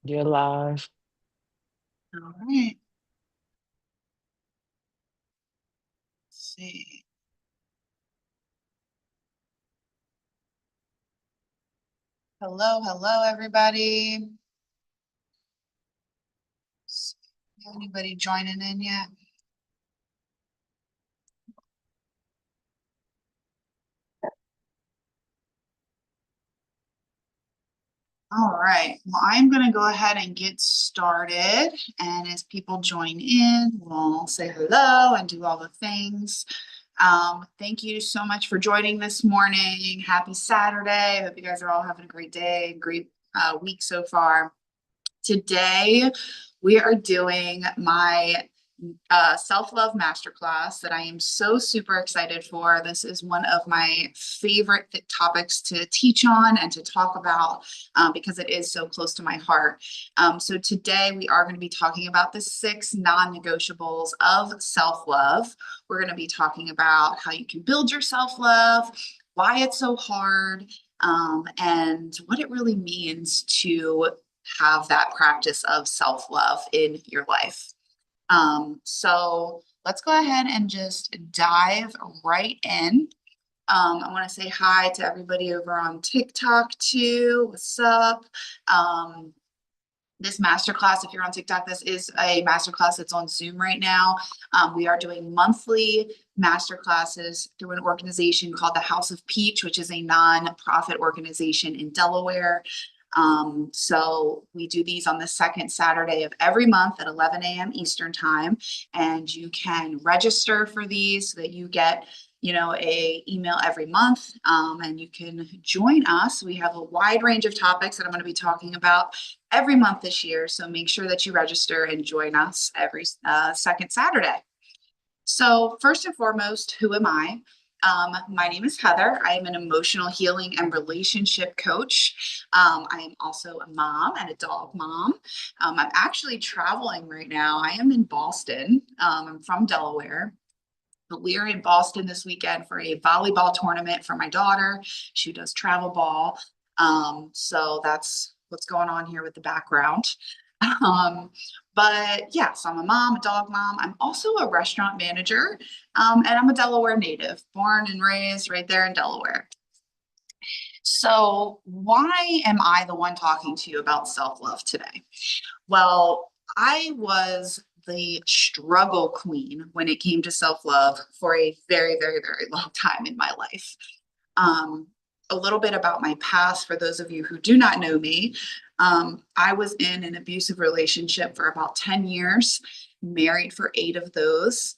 You're live. All right. Let's see. Hello, hello, everybody. Anybody joining in yet? All right. Well, I'm going to go ahead and get started. And as people join in, we'll say hello and do all the things. Thank you so much for joining this morning. Happy Saturday. I hope you guys are all having a great day, great week so far. Today, we are doing my self-love masterclass that I am so super excited for. This is one of my favorite topics to teach on and to talk about because it is so close to my heart. So today we are going to be talking about the 6 non-negotiables of self-love. We're going to be talking about how you can build your self-love, why it's so hard, and what it really means to have that practice of self-love in your life. So let's go ahead and just dive right in. I want to say hi to everybody over on TikTok too. What's up? This masterclass, if you're on TikTok, this is a masterclass that's on Zoom right now. We are doing monthly masterclasses through an organization called the House of Peach, which is a nonprofit organization in Delaware. So we do these on the second Saturday of every month at 11 a.m. Eastern time, and you can register for these so that you get a email every month, and you can join us. We have a wide range of topics that I'm going to be talking about every month this year. So make sure that you register and join us every second Saturday. So first and foremost, who am I? My name is Heather. I am an emotional healing and relationship coach. I am also a mom and a dog mom. I'm actually traveling right now. I am in Boston. I'm from Delaware. But we are in Boston this weekend for a volleyball tournament for my daughter. She does travel ball. So that's what's going on here with the background. Um, but yeah, so I'm a mom, a dog mom. I'm also a restaurant manager, and I'm a Delaware native, born and raised right there in Delaware. So, why am I the one talking to you about self love today? Well, I was the struggle queen when it came to self love for a very, very, very long time in my life. Um, a little bit about my past for those of you who do not know me. I was in an abusive relationship for about 10 years, married for 8 of those.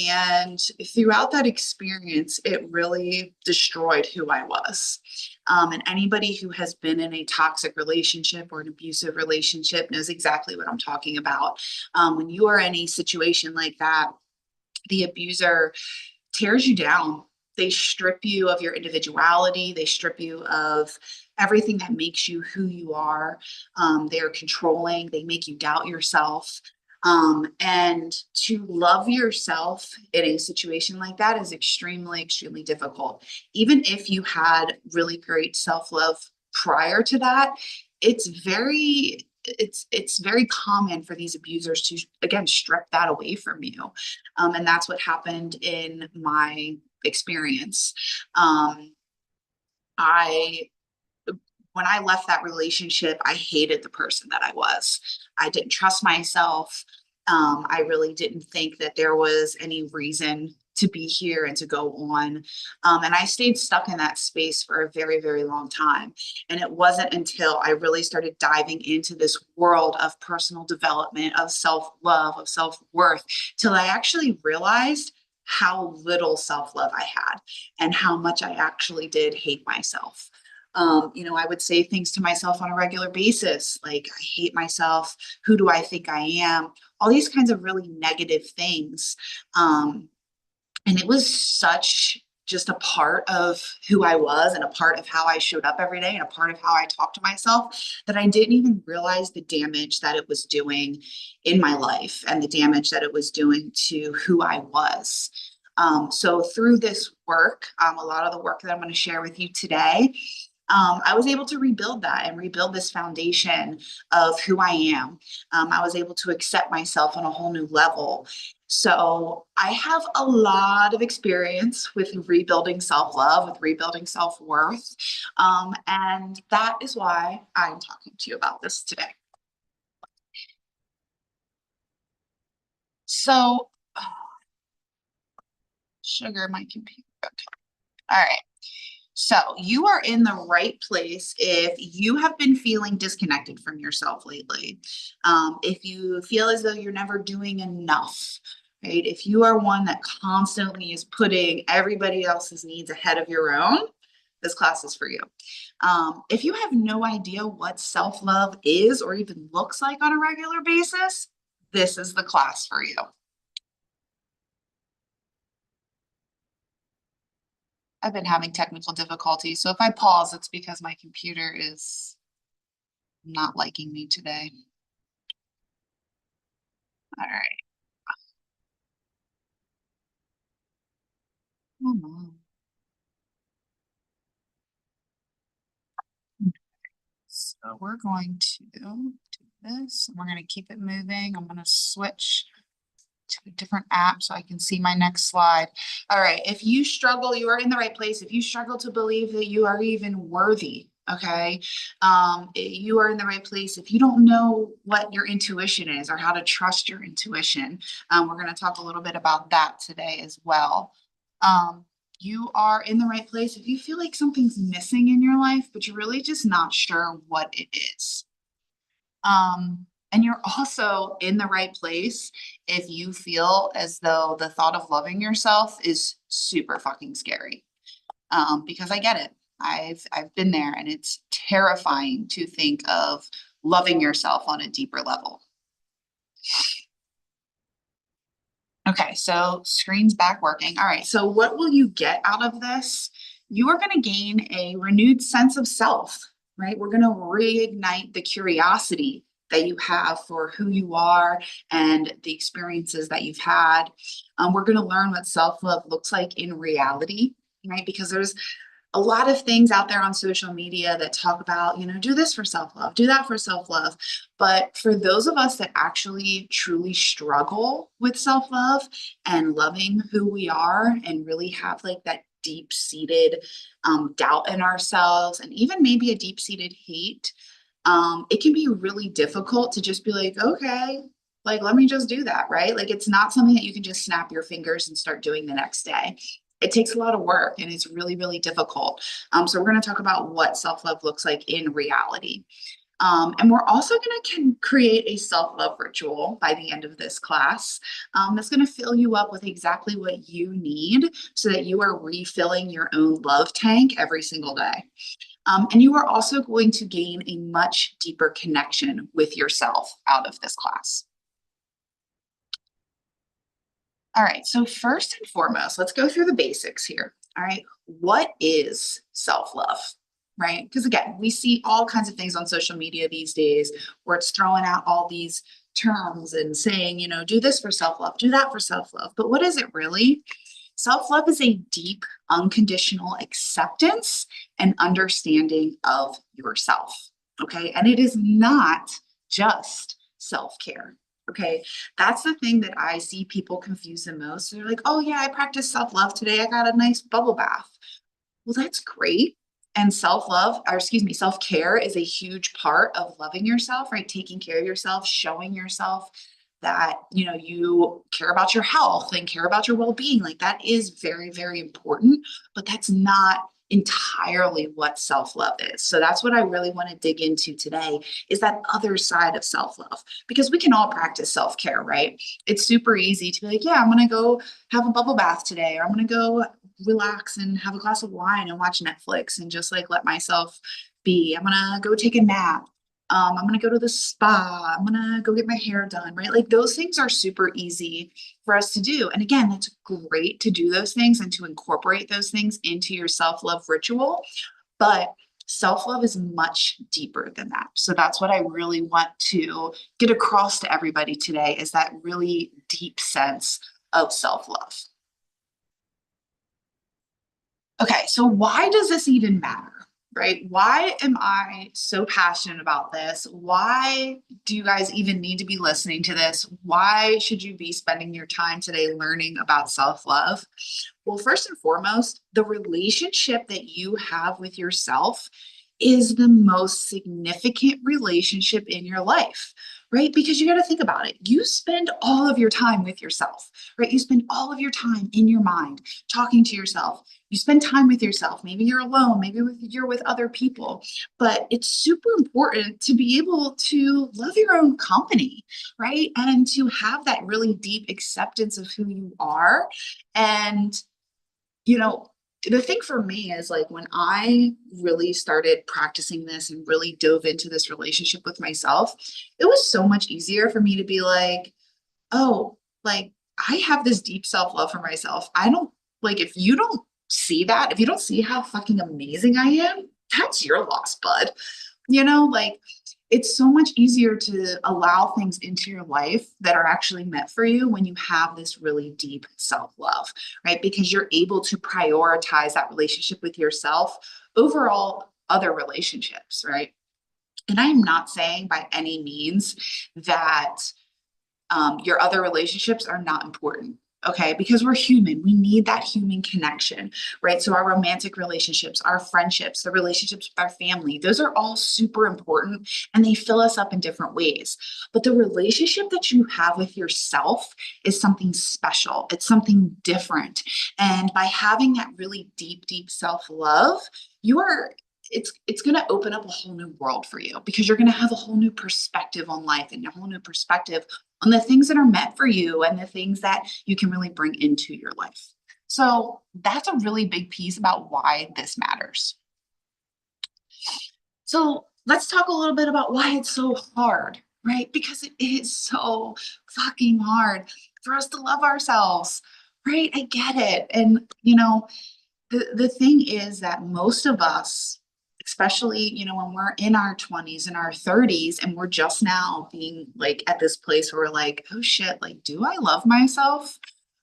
And throughout that experience, it really destroyed who I was. And anybody who has been in a toxic relationship or an abusive relationship knows exactly what I'm talking about. When you are in a situation like that, the abuser tears you down. They strip you of your individuality. They strip you of everything that makes you who you are. They are controlling. They make you doubt yourself. And to love yourself in a situation like that is extremely, extremely difficult. Even if you had really great self love prior to that, it's very common for these abusers to again strip that away from you, and that's what happened in my experience. um, I When I left that relationship, I hated the person that I was. I didn't trust myself. I really didn't think that there was any reason to be here and to go on. And I stayed stuck in that space for a very, very long time. And it wasn't until I really started diving into this world of personal development, of self love, of self worth, till I actually realized how little self love I had and how much I actually did hate myself. I would say things to myself on a regular basis, like, I hate myself. Who do I think I am? All these kinds of really negative things. And it was such just a part of who I was and a part of how I showed up every day and a part of how I talked to myself that I didn't even realize the damage that it was doing in my life and the damage that it was doing to who I was. So through this work, a lot of the work that I'm going to share with you today I was able to rebuild that and rebuild this foundation of who I am. I was able to accept myself on a whole new level. So I have a lot of experience with rebuilding self-love, with rebuilding self-worth. And that is why I'm talking to you about this today. So, sugar, my computer. Okay. All right. So you are in the right place if you have been feeling disconnected from yourself lately. If you feel as though you're never doing enough, right? If you are one that constantly is putting everybody else's needs ahead of your own, this class is for you. If you have no idea what self-love is or even looks like on a regular basis, this is the class for you. I've been having technical difficulties, so if I pause, it's because my computer is not liking me today. All right. Come on. So we're going to do this. We're going to keep it moving. I'm going to switch to a different app so I can see my next slide. All right. If you struggle, you are in the right place. If you struggle to believe that you are even worthy, okay, you are in the right place. If you don't know what your intuition is or how to trust your intuition, we're going to talk a little bit about that today as well. You are in the right place if you feel like something's missing in your life, but you're really just not sure what it is. And you're also in the right place if you feel as though the thought of loving yourself is super fucking scary. Because I get it. I've been there, and it's terrifying to think of loving yourself on a deeper level. Okay, so screen's back working. All right, so what will you get out of this? You are going to gain a renewed sense of self, right? We're going to reignite the curiosity that you have for who you are and the experiences that you've had. We're going to learn what self-love looks like in reality, right? Because there's a lot of things out there on social media that talk about, do this for self-love, do that for self-love. But for those of us that actually truly struggle with self-love and loving who we are and really have like that deep-seated doubt in ourselves and even maybe a deep-seated hate, it can be really difficult to just be like, okay, like, let me just do that, right? Like, it's not something that you can just snap your fingers and start doing the next day. It takes a lot of work and it's really, really difficult. So we're going to talk about what self-love looks like in reality. And we're also going to create a self-love ritual by the end of this class that's going to fill you up with exactly what you need so that you are refilling your own love tank every single day. And you are also going to gain a much deeper connection with yourself out of this class. All right, so first and foremost, let's go through the basics here. All right, what is self-love, right? Because again, we see all kinds of things on social media these days where it's throwing out all these terms and saying, do this for self-love, do that for self-love. But what is it really? Self-love is a deep, unconditional acceptance and understanding of yourself, okay? And it is not just self-care. Okay, that's the thing that I see people confuse the most. They're like, oh, yeah, I practiced self-love today. I got a nice bubble bath. Well, that's great. And self-love, or excuse me, self-care is a huge part of loving yourself, right? Taking care of yourself, showing yourself that, you care about your health and care about your well-being. Like that is very, very important, but that's not entirely what self-love is. So that's what I really want to dig into today is that other side of self-love, because we can all practice self-care, right? It's super easy to be like, yeah, I'm going to go have a bubble bath today, or I'm going to go relax and have a glass of wine and watch Netflix and just like let myself be. I'm going to go take a nap. I'm going to go to the spa. I'm going to go get my hair done, right? Like those things are super easy for us to do. And again, it's great to do those things and to incorporate those things into your self-love ritual. But self-love is much deeper than that. So that's what I really want to get across to everybody today is that really deep sense of self-love. Okay, so why does this even matter? right? Why am I so passionate about this? Why do you guys even need to be listening to this? Why should you be spending your time today learning about self-love? Well, first and foremost, the relationship that you have with yourself is the most significant relationship in your life, right? Because you got to think about it. You spend all of your time with yourself, right? You spend all of your time in your mind talking to yourself. You spend time with yourself. Maybe you're alone, maybe you're with other people, but it's super important to be able to love your own company, right? And to have that really deep acceptance of who you are. And you know, the thing for me is like when I really started practicing this and really dove into this relationship with myself, it was so much easier for me to be like, oh, like I have this deep self-love for myself. I don't like if you don't see that, if you don't see how fucking amazing I am, that's your loss, bud. Like it's so much easier to allow things into your life that are actually meant for you when you have this really deep self-love, right? Because you're able to prioritize that relationship with yourself over all other relationships, right? And I'm not saying by any means that your other relationships are not important. Okay, because we're human, we need that human connection, right? So, our romantic relationships, our friendships, the relationships with our family, those are all super important and they fill us up in different ways. But the relationship that you have with yourself is something special, it's something different. And by having that really deep, deep self love, you are it's going to open up a whole new world for you because you're going to have a whole new perspective on life and a whole new perspective on the things that are meant for you and the things that you can really bring into your life. So that's a really big piece about why this matters. So let's talk a little bit about why it's so hard, right? Because it is so fucking hard for us to love ourselves, right? I get it. And, the thing is that most of us, especially, when we're in our 20s and our 30s, and we're just now being like at this place where we're like, oh shit, like, do I love myself?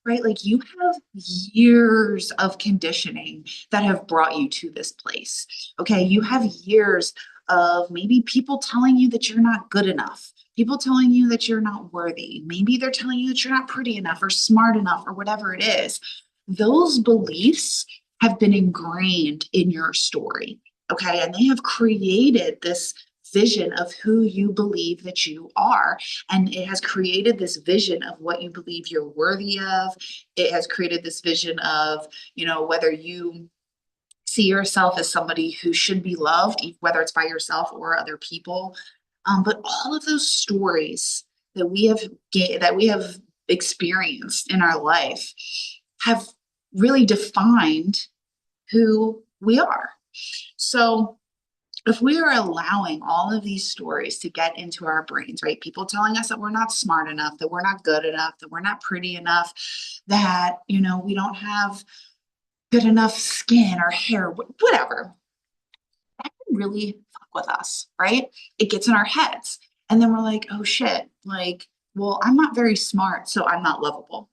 Right? Like, you have years of conditioning that have brought you to this place. Okay. You have years of maybe people telling you that you're not good enough, people telling you that you're not worthy. Maybe they're telling you that you're not pretty enough or smart enough or whatever it is. Those beliefs have been ingrained in your story. Okay. And they have created this vision of who you believe that you are. And it has created this vision of what you believe you're worthy of. It has created this vision of, whether you see yourself as somebody who should be loved, whether it's by yourself or other people. But all of those stories that we have experienced in our life have really defined who we are. So if we are allowing all of these stories to get into our brains, right? People telling us that we're not smart enough, that we're not good enough, that we're not pretty enough, that, we don't have good enough skin or hair, whatever, that can really fuck with us, right? It gets in our heads. And then we're like, oh shit, like, well, I'm not very smart, so I'm not lovable,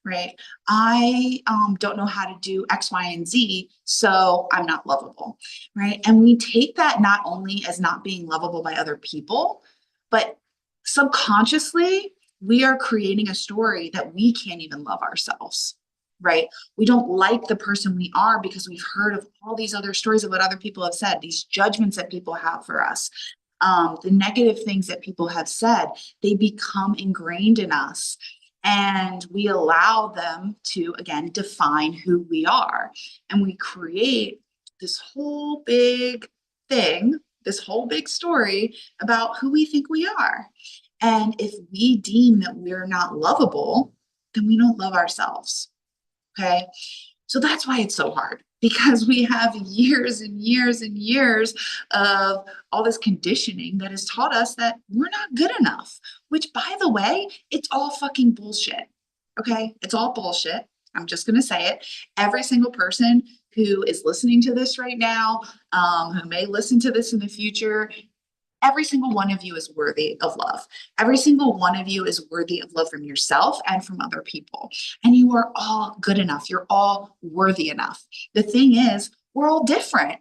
right? I don't know how to do X, Y, and Z, so I'm not lovable, right? And we take that not only as not being lovable by other people, but subconsciously, we are creating a story that we can't even love ourselves, right? We don't like the person we are because we've heard of all these other stories of what other people have said, these judgments that people have for us. The negative things that people have said, they become ingrained in us and we allow them to, again, define who we are. And we create this whole big thing, this whole big story about who we think we are. And if we deem that we're not lovable, then we don't love ourselves. Okay. So that's why it's so hard because we have years and years and years of all this conditioning that has taught us that we're not good enough, which, by the way, it's all fucking bullshit. Okay. It's all bullshit. I'm just going to say it. Every single person who is listening to this right now, who may listen to this in the future, every single one of you is worthy of love. Every single one of you is worthy of love from yourself and from other people. And you are all good enough. You're all worthy enough. The thing is, we're all different.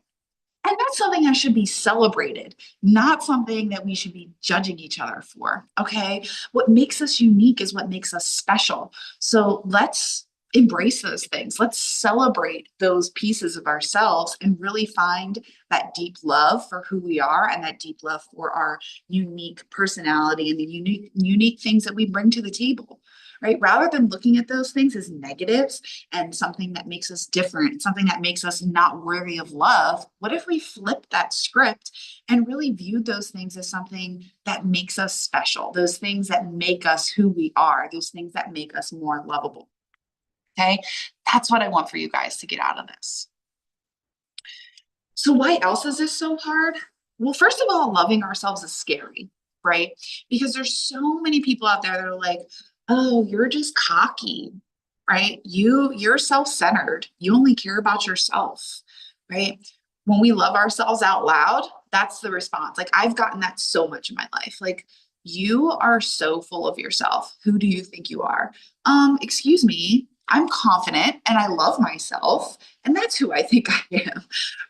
And that's something that should be celebrated, not something that we should be judging each other for. Okay. What makes us unique is what makes us special. So let's embrace those things. Let's celebrate those pieces of ourselves and really find that deep love for who we are and that deep love for our unique personality and the unique things that we bring to the table. Right. Rather than looking at those things as negatives and something that makes us different, something that makes us not worthy of love, what if we flipped that script and really viewed those things as something that makes us special, those things that make us who we are, those things that make us more lovable? Okay. That's what I want for you guys to get out of this. So, why else is this so hard? Well, first of all, loving ourselves is scary, right? Because there's so many people out there that are like, oh, you're just cocky, right? You're self-centered. You only care about yourself, right? When we love ourselves out loud, that's the response. Like I've gotten that so much in my life. Like you are so full of yourself. Who do you think you are? Excuse me. I'm confident and I love myself, and that's who I think I am,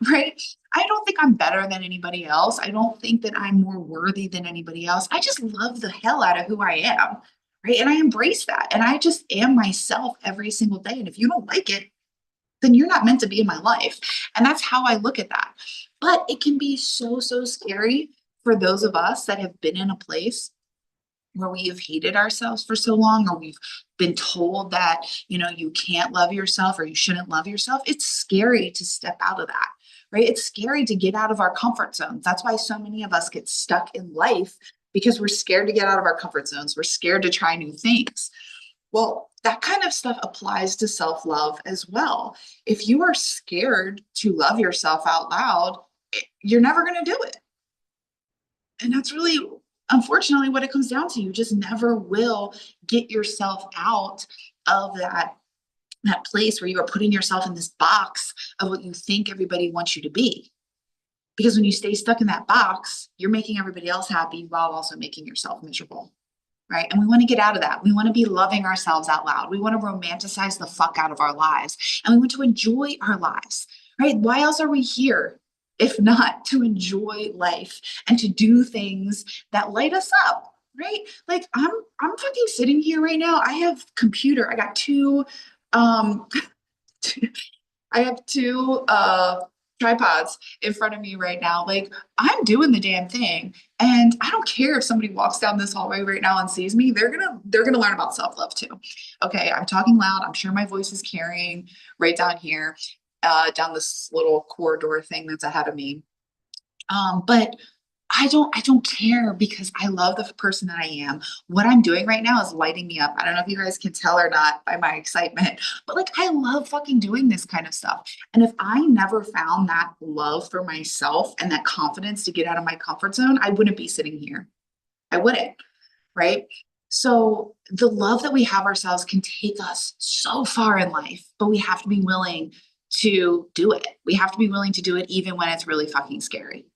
right? I don't think I'm better than anybody else. I don't think that I'm more worthy than anybody else. I just love the hell out of who I am, right? And I embrace that. And I just am myself every single day. And if you don't like it, then you're not meant to be in my life. And that's how I look at that. But it can be so, so scary for those of us that have been in a place where we have hated ourselves for so long, or we've been told that, you can't love yourself or you shouldn't love yourself. It's scary to step out of that, right? It's scary to get out of our comfort zones. That's why so many of us get stuck in life because we're scared to get out of our comfort zones. We're scared to try new things. Well, that kind of stuff applies to self love as well. If you are scared to love yourself out loud, you're never going to do it. And that's really, unfortunately, what it comes down to. You just never will get yourself out of that place where you are putting yourself in this box of what you think everybody wants you to be. Because when you stay stuck in that box, you're making everybody else happy while also making yourself miserable. Right. And we want to get out of that. We want to be loving ourselves out loud. We want to romanticize the fuck out of our lives and we want to enjoy our lives. Right. Why else are we here if not to enjoy life and to do things that light us up? Right. Like I'm fucking sitting here right now. I have computer. I got um I have two tripods in front of me right now. Like I'm doing the damn thing. And I don't care if somebody walks down this hallway right now and sees me, they're gonna learn about self-love too. Okay, I'm talking loud. I'm sure my voice is carrying right down here, down this little corridor thing that's ahead of me. But I don't care because I love the person that I am. What I'm doing right now is lighting me up. I don't know if you guys can tell or not by my excitement, but like I love fucking doing this kind of stuff. And if I never found that love for myself and that confidence to get out of my comfort zone, I wouldn't be sitting here. I wouldn't, right? So the love that we have ourselves can take us so far in life, but we have to be willing to do it. We have to be willing to do it even when it's really fucking scary.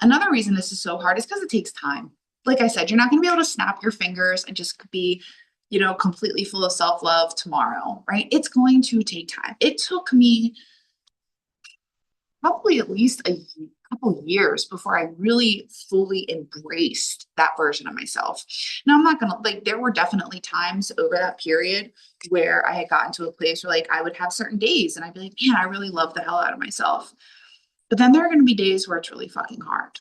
Another reason this is so hard is because it takes time. Like I said, you're not going to be able to snap your fingers and just be, completely full of self love tomorrow, right? It's going to take time. It took me probably at least a couple years before I really fully embraced that version of myself. Now, I'm not going to like, there were definitely times over that period where I had gotten to a place where like I would have certain days and I'd be like, man, I really love the hell out of myself. But then there are going to be days where it's really fucking hard.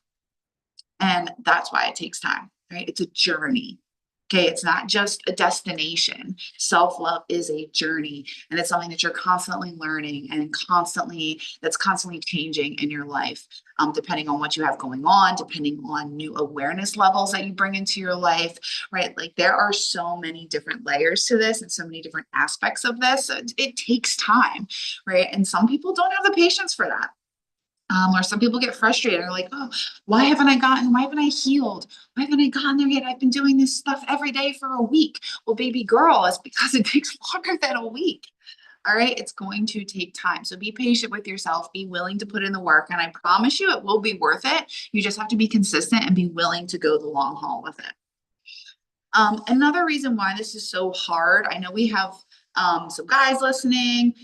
And that's why it takes time, right? It's a journey. Okay. It's not just a destination. Self love is a journey and it's something that you're constantly learning and that's constantly changing in your life, depending on what you have going on, depending on new awareness levels that you bring into your life, right? Like there are so many different layers to this and so many different aspects of this. So it takes time, right? And some people don't have the patience for that. Or some people get frustrated. They're like, oh, why haven't I healed? Why haven't I gotten there yet? I've been doing this stuff every day for a week. Well, baby girl, it's because it takes longer than a week. All right. It's going to take time. So be patient with yourself. Be willing to put in the work. And I promise you it will be worth it. You just have to be consistent and be willing to go the long haul with it. Another reason why this is so hard, I know we have some guys listening.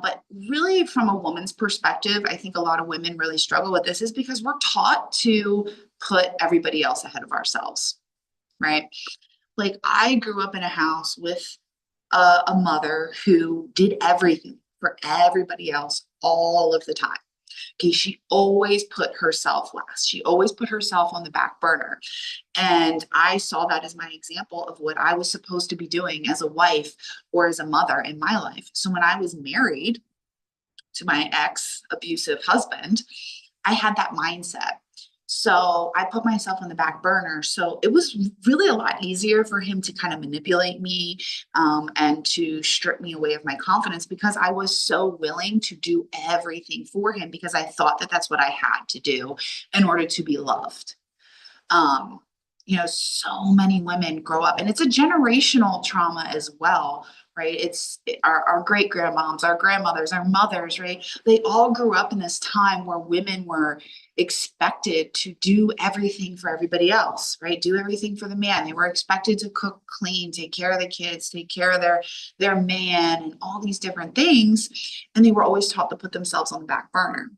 But really from a woman's perspective, I think a lot of women really struggle with this is because we're taught to put everybody else ahead of ourselves, right? Like I grew up in a house with a mother who did everything for everybody else all of the time. Okay, she always put herself last. She always put herself on the back burner. And I saw that as my example of what I was supposed to be doing as a wife or as a mother in my life. So when I was married to my ex abusive husband, I had that mindset. So I put myself on the back burner. So it was really a lot easier for him to kind of manipulate me and to strip me away of my confidence because I was so willing to do everything for him because I thought that that's what I had to do in order to be loved. Um, so many women grow up, and it's a generational trauma as well, right? It's our great grandmoms, our grandmothers, our mothers, right? They all grew up in this time where women were expected to do everything for everybody else, right? Do everything for the man. They were expected to cook, clean, take care of the kids, take care of their man, and all these different things. And they were always taught to put themselves on the back burner.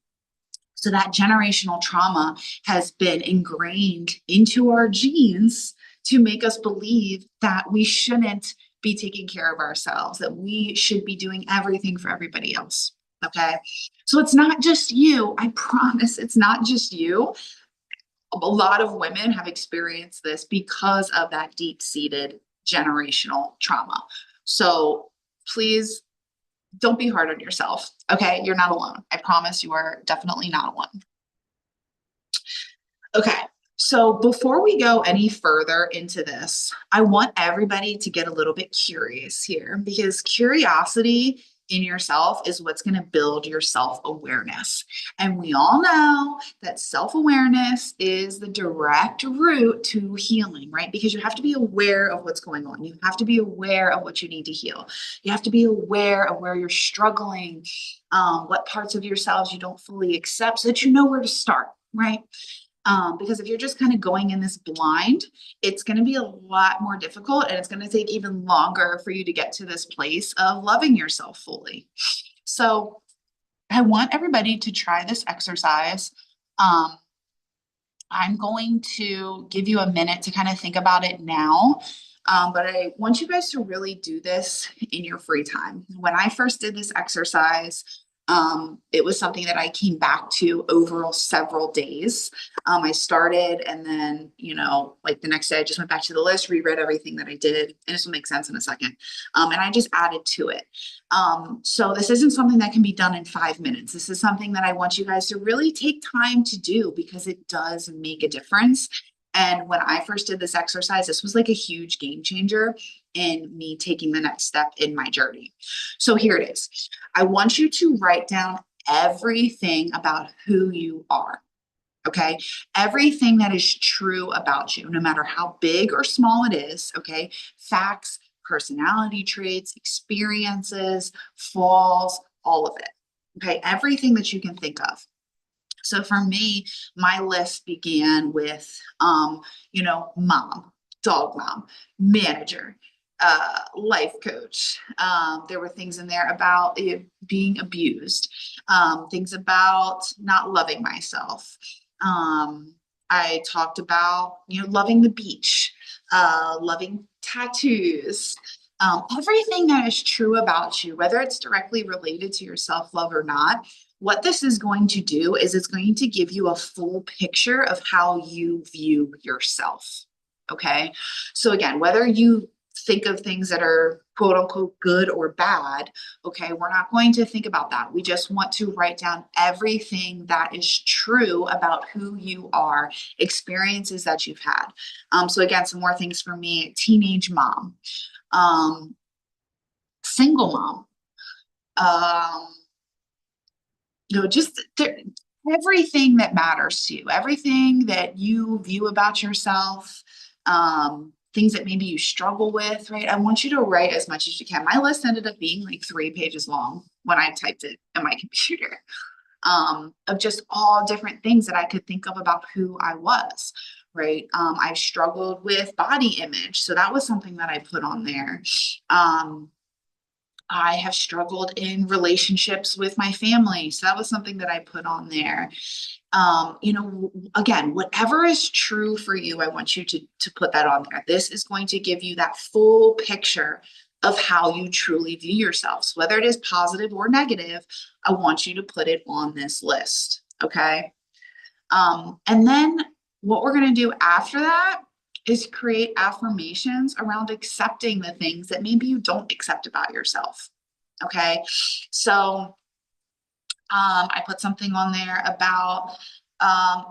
So that generational trauma has been ingrained into our genes to make us believe that we shouldn't be taking care of ourselves, that we should be doing everything for everybody else. Okay. So it's not just you. I promise it's not just you. A lot of women have experienced this because of that deep-seated generational trauma. So please don't be hard on yourself. Okay. You're not alone. I promise you are definitely not alone. Okay. So before we go any further into this, I want everybody to get a little bit curious here because curiosity in yourself is what's going to build your self-awareness. And we all know that self-awareness is the direct route to healing, right? Because you have to be aware of what's going on. You have to be aware of what you need to heal. You have to be aware of where you're struggling, what parts of yourselves you don't fully accept so that you know where to start, right? Because if you're just kind of going in this blind, it's going to be a lot more difficult and it's going to take even longer for you to get to this place of loving yourself fully. So I want everybody to try this exercise. I'm going to give you a minute to kind of think about it now. But I want you guys to really do this in your free time. When I first did this exercise, it was something that I came back to over several days. I started and then, like the next day I just went back to the list, reread everything that I did, and this will make sense in a second. And I just added to it. So this isn't something that can be done in 5 minutes. This is something that I want you guys to really take time to do because it does make a difference. And when I first did this exercise, this was like a huge game changer in me taking the next step in my journey. So here it is. I want you to write down everything about who you are. Okay. Everything that is true about you, no matter how big or small it is. Okay. Facts, personality traits, experiences, flaws, all of it. Okay. Everything that you can think of. So for me, my list began with, mom, dog mom, manager, life coach. There were things in there about being abused, things about not loving myself. I talked about, loving the beach, loving tattoos, everything that is true about you, whether it's directly related to your self-love or not. What this is going to do is it's going to give you a full picture of how you view yourself. Okay. So again, whether you think of things that are quote unquote good or bad, okay, we're not going to think about that. We just want to write down everything that is true about who you are, experiences that you've had. So again, some more things for me: teenage mom, single mom, just everything that matters to you, everything that you view about yourself, things that maybe you struggle with, right? I want you to write as much as you can. My list ended up being like 3 pages long when I typed it in my computer, of just all different things that I could think of about who I was, right? I've struggled with body image. So that was something that I put on there. I have struggled in relationships with my family. So that was something that I put on there. Again, whatever is true for you, I want you to put that on there. This is going to give you that full picture of how you truly view yourselves, whether it is positive or negative. I want you to put it on this list. Okay. And then what we're going to do after that is create affirmations around accepting the things that maybe you don't accept about yourself. Okay. So I put something on there about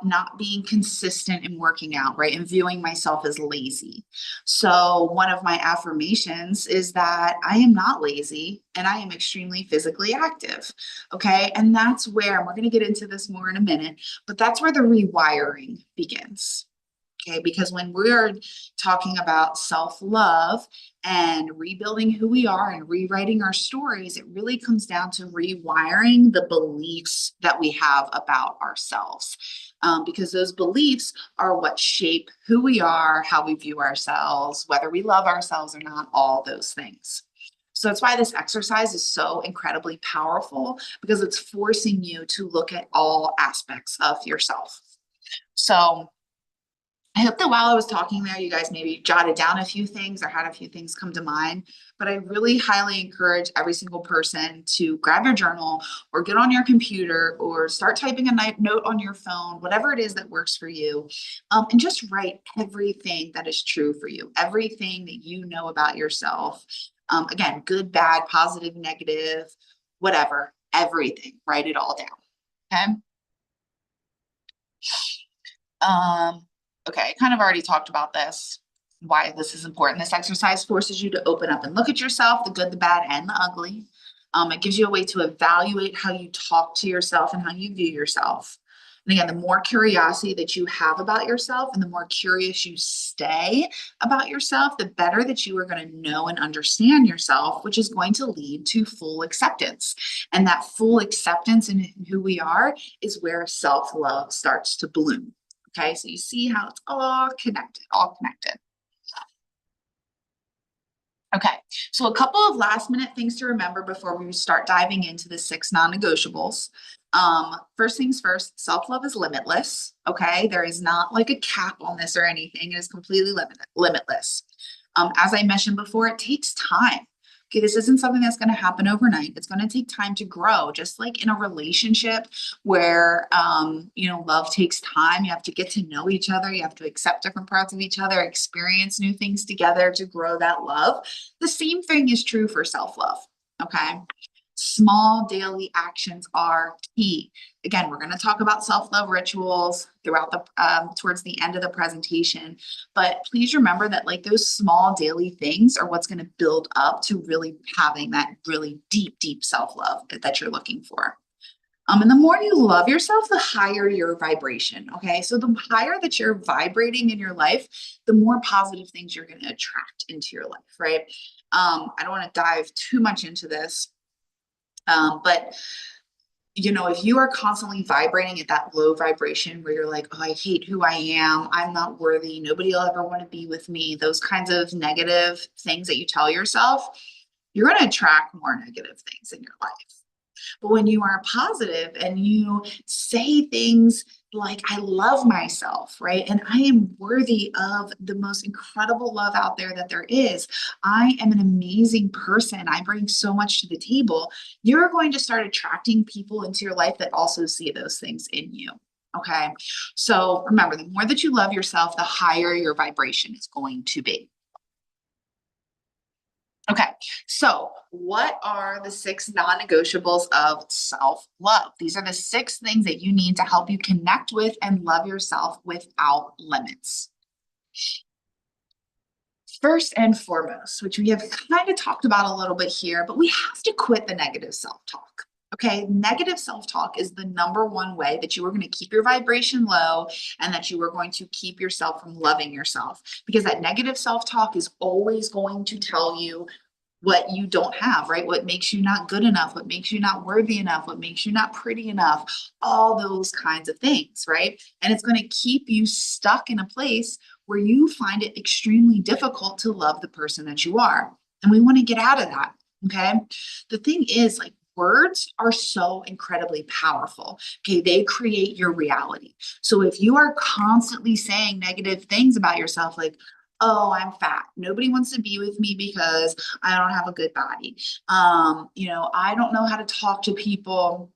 not being consistent in working out, right? And viewing myself as lazy. So one of my affirmations is that I am not lazy and I am extremely physically active. Okay. And that's where, and we're going to get into this more in a minute, but that's where the rewiring begins. Okay, because when we're talking about self-love and rebuilding who we are and rewriting our stories, it really comes down to rewiring the beliefs that we have about ourselves. Because those beliefs are what shape who we are, how we view ourselves, whether we love ourselves or not, all those things. So that's why this exercise is so incredibly powerful, because it's forcing you to look at all aspects of yourself. So I hope that while I was talking there, you guys maybe jotted down a few things or had a few things come to mind, but I really highly encourage every single person to grab your journal or get on your computer or start typing a note on your phone, whatever it is that works for you, and just write everything that is true for you, everything that you know about yourself. Again, good, bad, positive, negative, whatever, everything, write it all down. Okay. Okay, I kind of already talked about this, why this is important. This exercise forces you to open up and look at yourself, the good, the bad, and the ugly. It gives you a way to evaluate how you talk to yourself and how you view yourself. And again, the more curiosity that you have about yourself and the more curious you stay about yourself, the better that you are going to know and understand yourself, which is going to lead to full acceptance. And that full acceptance in who we are is where self-love starts to bloom. Okay, so you see how it's all connected, all connected. Okay, so a couple of last minute things to remember before we start diving into the 6 non-negotiables. First things first, self-love is limitless. Okay, there is not like a cap on this or anything. It is completely limitless. As I mentioned before, it takes time. Okay, this isn't something that's going to happen overnight. It's going to take time to grow, just like in a relationship where, love takes time. You have to get to know each other. You have to accept different parts of each other, experience new things together to grow that love. The same thing is true for self-love. Okay. Small daily actions are key. Again, we're going to talk about self-love rituals throughout the towards the end of the presentation, but please remember that like those small daily things are what's going to build up to really having that really deep self-love that you're looking for. And the more you love yourself, the higher your vibration. Okay. So the higher that you're vibrating in your life, the more positive things you're going to attract into your life. Right. I don't want to dive too much into this. But if you are constantly vibrating at that low vibration where you're like, oh, I hate who I am, I'm not worthy, nobody will ever want to be with me, those kinds of negative things that you tell yourself, you're going to attract more negative things in your life. But when you are positive and you say things like, I love myself, right? And I am worthy of the most incredible love out there that there is. I am an amazing person. I bring so much to the table. You're going to start attracting people into your life that also see those things in you. Okay. So remember, the more that you love yourself, the higher your vibration is going to be. Okay, so what are the 6 non-negotiables of self-love? These are the 6 things that you need to help you connect with and love yourself without limits. First and foremost, which we have kind of talked about a little bit here, but we have to quit the negative self-talk. Okay, negative self-talk is the #1 way that you are going to keep your vibration low and that you are going to keep yourself from loving yourself, because that negative self-talk is always going to tell you what you don't have, right? What makes you not good enough, what makes you not worthy enough, what makes you not pretty enough, all those kinds of things, right? And it's going to keep you stuck in a place where you find it extremely difficult to love the person that you are. And we want to get out of that. Okay. The thing is, like, words are so incredibly powerful. Okay. They create your reality. So if you are constantly saying negative things about yourself, like, oh, I'm fat. Nobody wants to be with me because I don't have a good body. I don't know how to talk to people.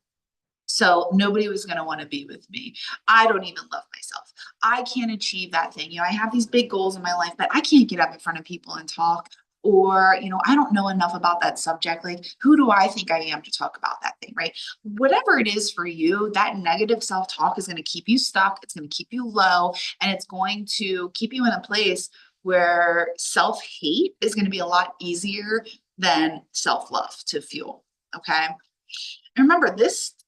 So nobody was going to want to be with me. I don't even love myself. I can't achieve that thing. I have these big goals in my life, but I can't get up in front of people and talk. Or, I don't know enough about that subject. Like, who do I think I am to talk about that thing, right? Whatever it is for you, that negative self talk is going to keep you stuck. It's going to keep you low, and it's going to keep you in a place where self hate is going to be a lot easier than self love to fuel. Okay. And remember,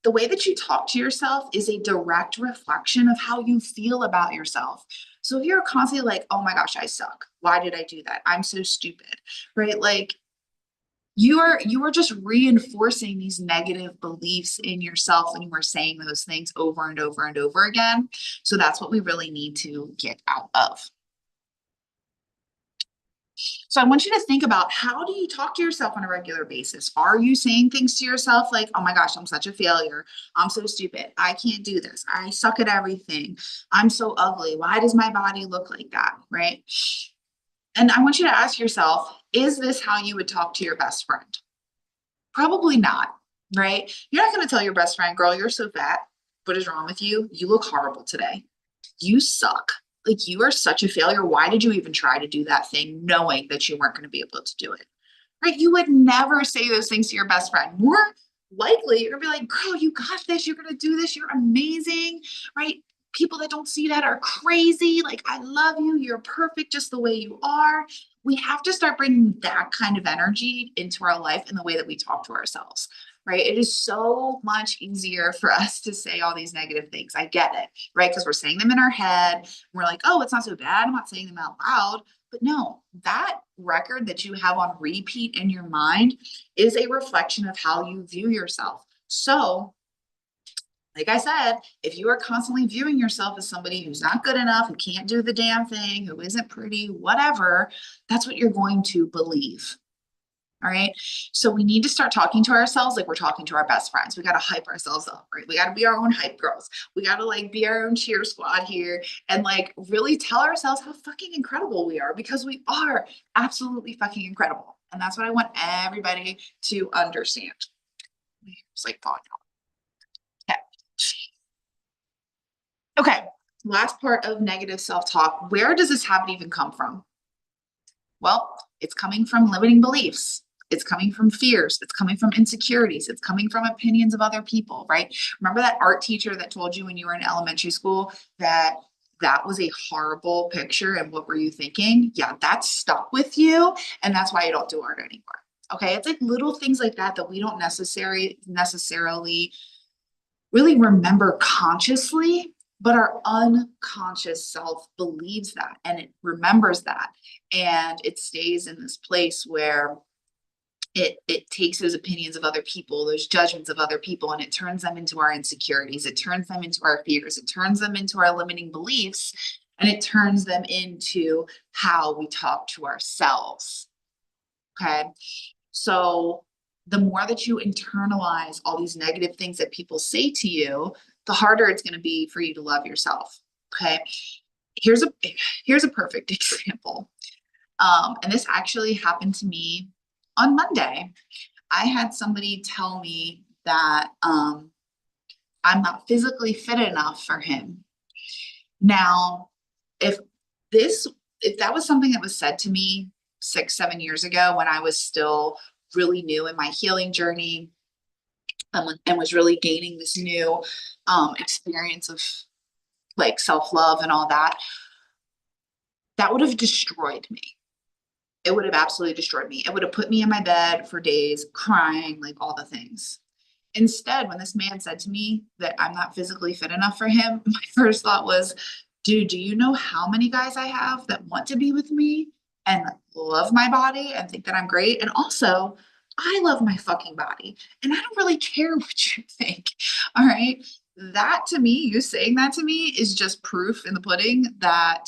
the way that you talk to yourself is a direct reflection of how you feel about yourself. So if you're constantly like, oh my gosh, I suck. Why did I do that? I'm so stupid, right? Like, you are just reinforcing these negative beliefs in yourself when you are saying those things over and over and over again. So that's what we really need to get out of. So I want you to think about, how do you talk to yourself on a regular basis? Are you saying things to yourself like, oh my gosh, I'm such a failure. I'm so stupid. I can't do this. I suck at everything. I'm so ugly. Why does my body look like that? Right. And I want you to ask yourself, is this how you would talk to your best friend? Probably not. Right. You're not going to tell your best friend, girl, you're so fat. What is wrong with you? You look horrible today. You suck. Like, you are such a failure. Why did you even try to do that thing knowing that you weren't going to be able to do it? Right? You would never say those things to your best friend. More likely, you're going to be like, girl, you got this. You're going to do this. You're amazing. Right? People that don't see that are crazy. Like, I love you. You're perfect just the way you are. We have to start bringing that kind of energy into our life in the way that we talk to ourselves. Right? It is so much easier for us to say all these negative things. I get it, right? Because we're saying them in our head. We're like, oh, it's not so bad. I'm not saying them out loud. But no, that record that you have on repeat in your mind is a reflection of how you view yourself. So, like I said, if you are constantly viewing yourself as somebody who's not good enough, who can't do the damn thing, who isn't pretty, whatever, that's what you're going to believe. All right. So we need to start talking to ourselves like we're talking to our best friends. We got to hype ourselves up, right? We got to be our own hype girls. We got to like be our own cheer squad here and like really tell ourselves how fucking incredible we are, because we are absolutely fucking incredible. And that's what I want everybody to understand. It's like thought. Okay. Okay. Last part of negative self talk. Where does this habit even come from? Well, it's coming from limiting beliefs. It's coming from fears. It's coming from insecurities. It's coming from opinions of other people, right? Remember that art teacher that told you when you were in elementary school that that was a horrible picture, and what were you thinking? Yeah, that stuck with you, and that's why you don't do art anymore. Okay, it's like little things like that that we don't necessarily really remember consciously, but our unconscious self believes that and it remembers that. And it stays in this place where it takes those opinions of other people, those judgments of other people, and it turns them into our insecurities. It turns them into our fears. It turns them into our limiting beliefs, and it turns them into how we talk to ourselves. Okay. So the more that you internalize all these negative things that people say to you, the harder it's going to be for you to love yourself. Okay. Here's a here's a perfect example. And this actually happened to me on Monday. I had somebody tell me that I'm not physically fit enough for him. Now, if this if that was something that was said to me 6, 7 years ago when I was still really new in my healing journey, and was really gaining this new experience of like self-love and all that, that would have destroyed me. It would have absolutely destroyed me. It would have put me in my bed for days crying, like all the things. Instead, when this man said to me that I'm not physically fit enough for him, my first thought was, dude, do you know how many guys I have that want to be with me and love my body and think that I'm great? And also, I love my fucking body and I don't really care what you think. All right. That to me, you saying that to me is just proof in the pudding that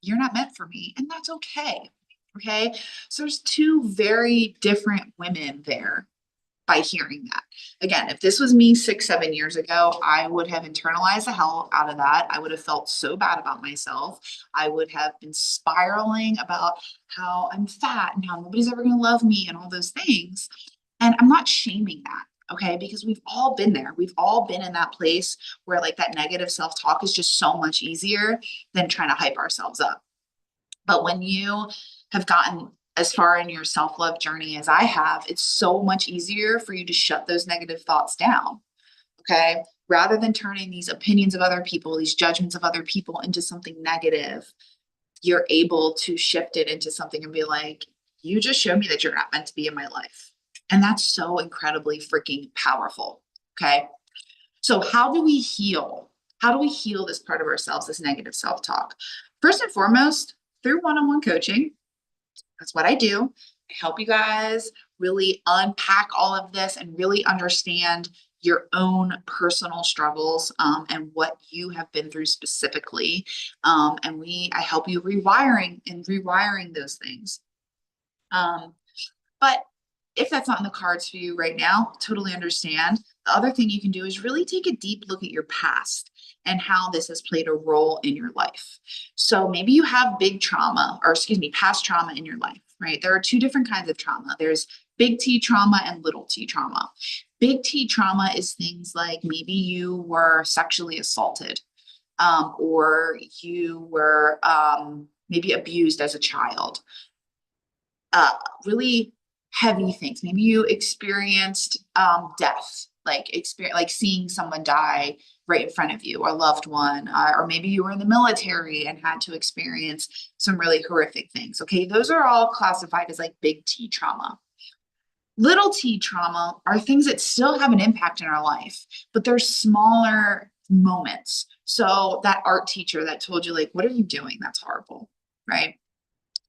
you're not meant for me. And that's okay. Okay. So there's two very different women there by hearing that. Again, if this was me 6, 7 years ago, I would have internalized the hell out of that. I would have felt so bad about myself. I would have been spiraling about how I'm fat and how nobody's ever going to love me and all those things. And I'm not shaming that. Okay, because we've all been there. We've all been in that place where like that negative self-talk is just so much easier than trying to hype ourselves up. But when you have gotten as far in your self-love journey as I have, it's so much easier for you to shut those negative thoughts down. Okay. Rather than turning these opinions of other people, these judgments of other people into something negative, you're able to shift it into something and be like, you just showed me that you're not meant to be in my life. And that's so incredibly freaking powerful. Okay. So, how do we heal? How do we heal this part of ourselves, this negative self talk? First and foremost, through one on one coaching. That's what I do. I help you guys really unpack all of this and really understand your own personal struggles and what you have been through specifically. I help you rewiring those things. But if that's not in the cards for you right now, totally understand. The other thing you can do is really take a deep look at your past and how this has played a role in your life. So maybe you have big trauma, or excuse me, past trauma in your life, right? There are two different kinds of trauma. There's big T trauma and little T trauma. Big T trauma is things like maybe you were sexually assaulted, or you were maybe abused as a child. Really heavy things. Maybe you experienced death, like seeing someone die right in front of you, a loved one, or maybe you were in the military and had to experience some really horrific things. Okay, those are all classified as like big T trauma. Little T trauma are things that still have an impact in our life, but they're smaller moments. So that art teacher that told you, like, what are you doing? That's horrible, right?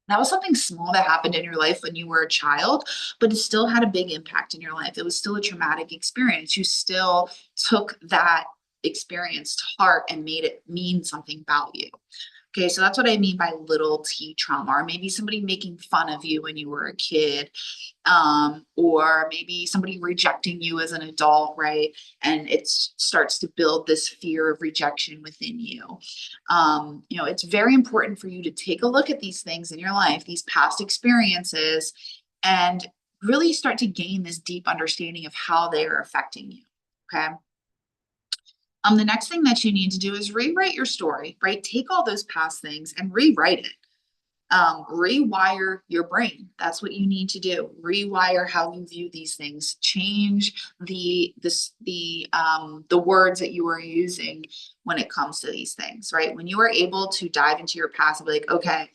That was something small that happened in your life when you were a child, but it still had a big impact in your life. It was still a traumatic experience. You still took that experience to heart and made it mean something about you. Okay, so that's what I mean by little T trauma, or maybe somebody making fun of you when you were a kid, or maybe somebody rejecting you as an adult, right? And it starts to build this fear of rejection within you. It's very important for you to take a look at these things in your life, these past experiences, and really start to gain this deep understanding of how they are affecting you. Okay. The next thing that you need to do is rewrite your story, right? Take all those past things and rewrite it. Rewire your brain. That's what you need to do. Rewire how you view these things. Change the words that you are using when it comes to these things, right? When you are able to dive into your past and be like, okay,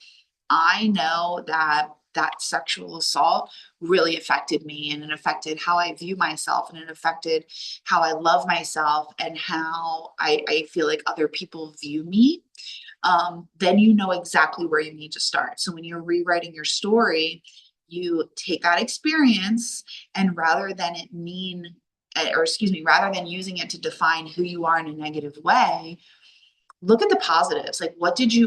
I know that sexual assault really affected me, and it affected how I view myself, and it affected how I love myself and how I feel like other people view me. Then you know exactly where you need to start. So when you're rewriting your story, you take that experience, and rather than rather than using it to define who you are in a negative way, look at the positives. Like,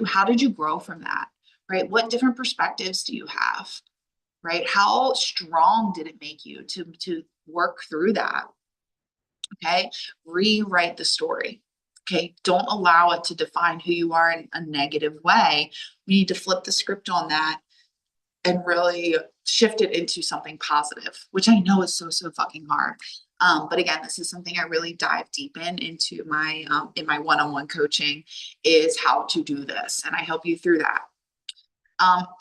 how did you grow from that? Right? What different perspectives do you have? Right? How strong did it make you to work through that? Okay. Rewrite the story. Okay. Don't allow it to define who you are in a negative way. We need to flip the script on that and really shift it into something positive, which I know is so fucking hard. But again, this is something I really dive deep into in my one-on-one coaching, is how to do this, and I help you through that.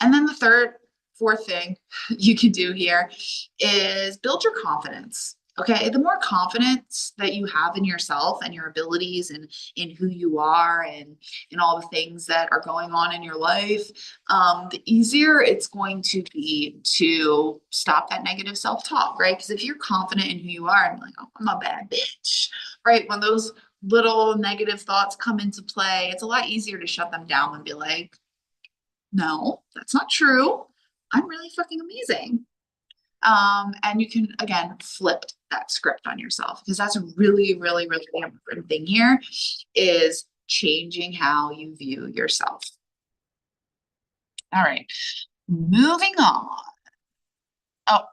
And then the fourth thing you can do here is build your confidence. Okay, the more confidence that you have in yourself and your abilities and in who you are and in all the things that are going on in your life, the easier it's going to be to stop that negative self-talk, right? Because if you're confident in who you are and like, oh, I'm a bad bitch, right? When those little negative thoughts come into play, it's a lot easier to shut them down and be like, no, that's not true. I'm really fucking amazing. And you can, again, flip that script on yourself, because that's a really, really, really important thing here, is changing how you view yourself. All right. Moving on. Oh,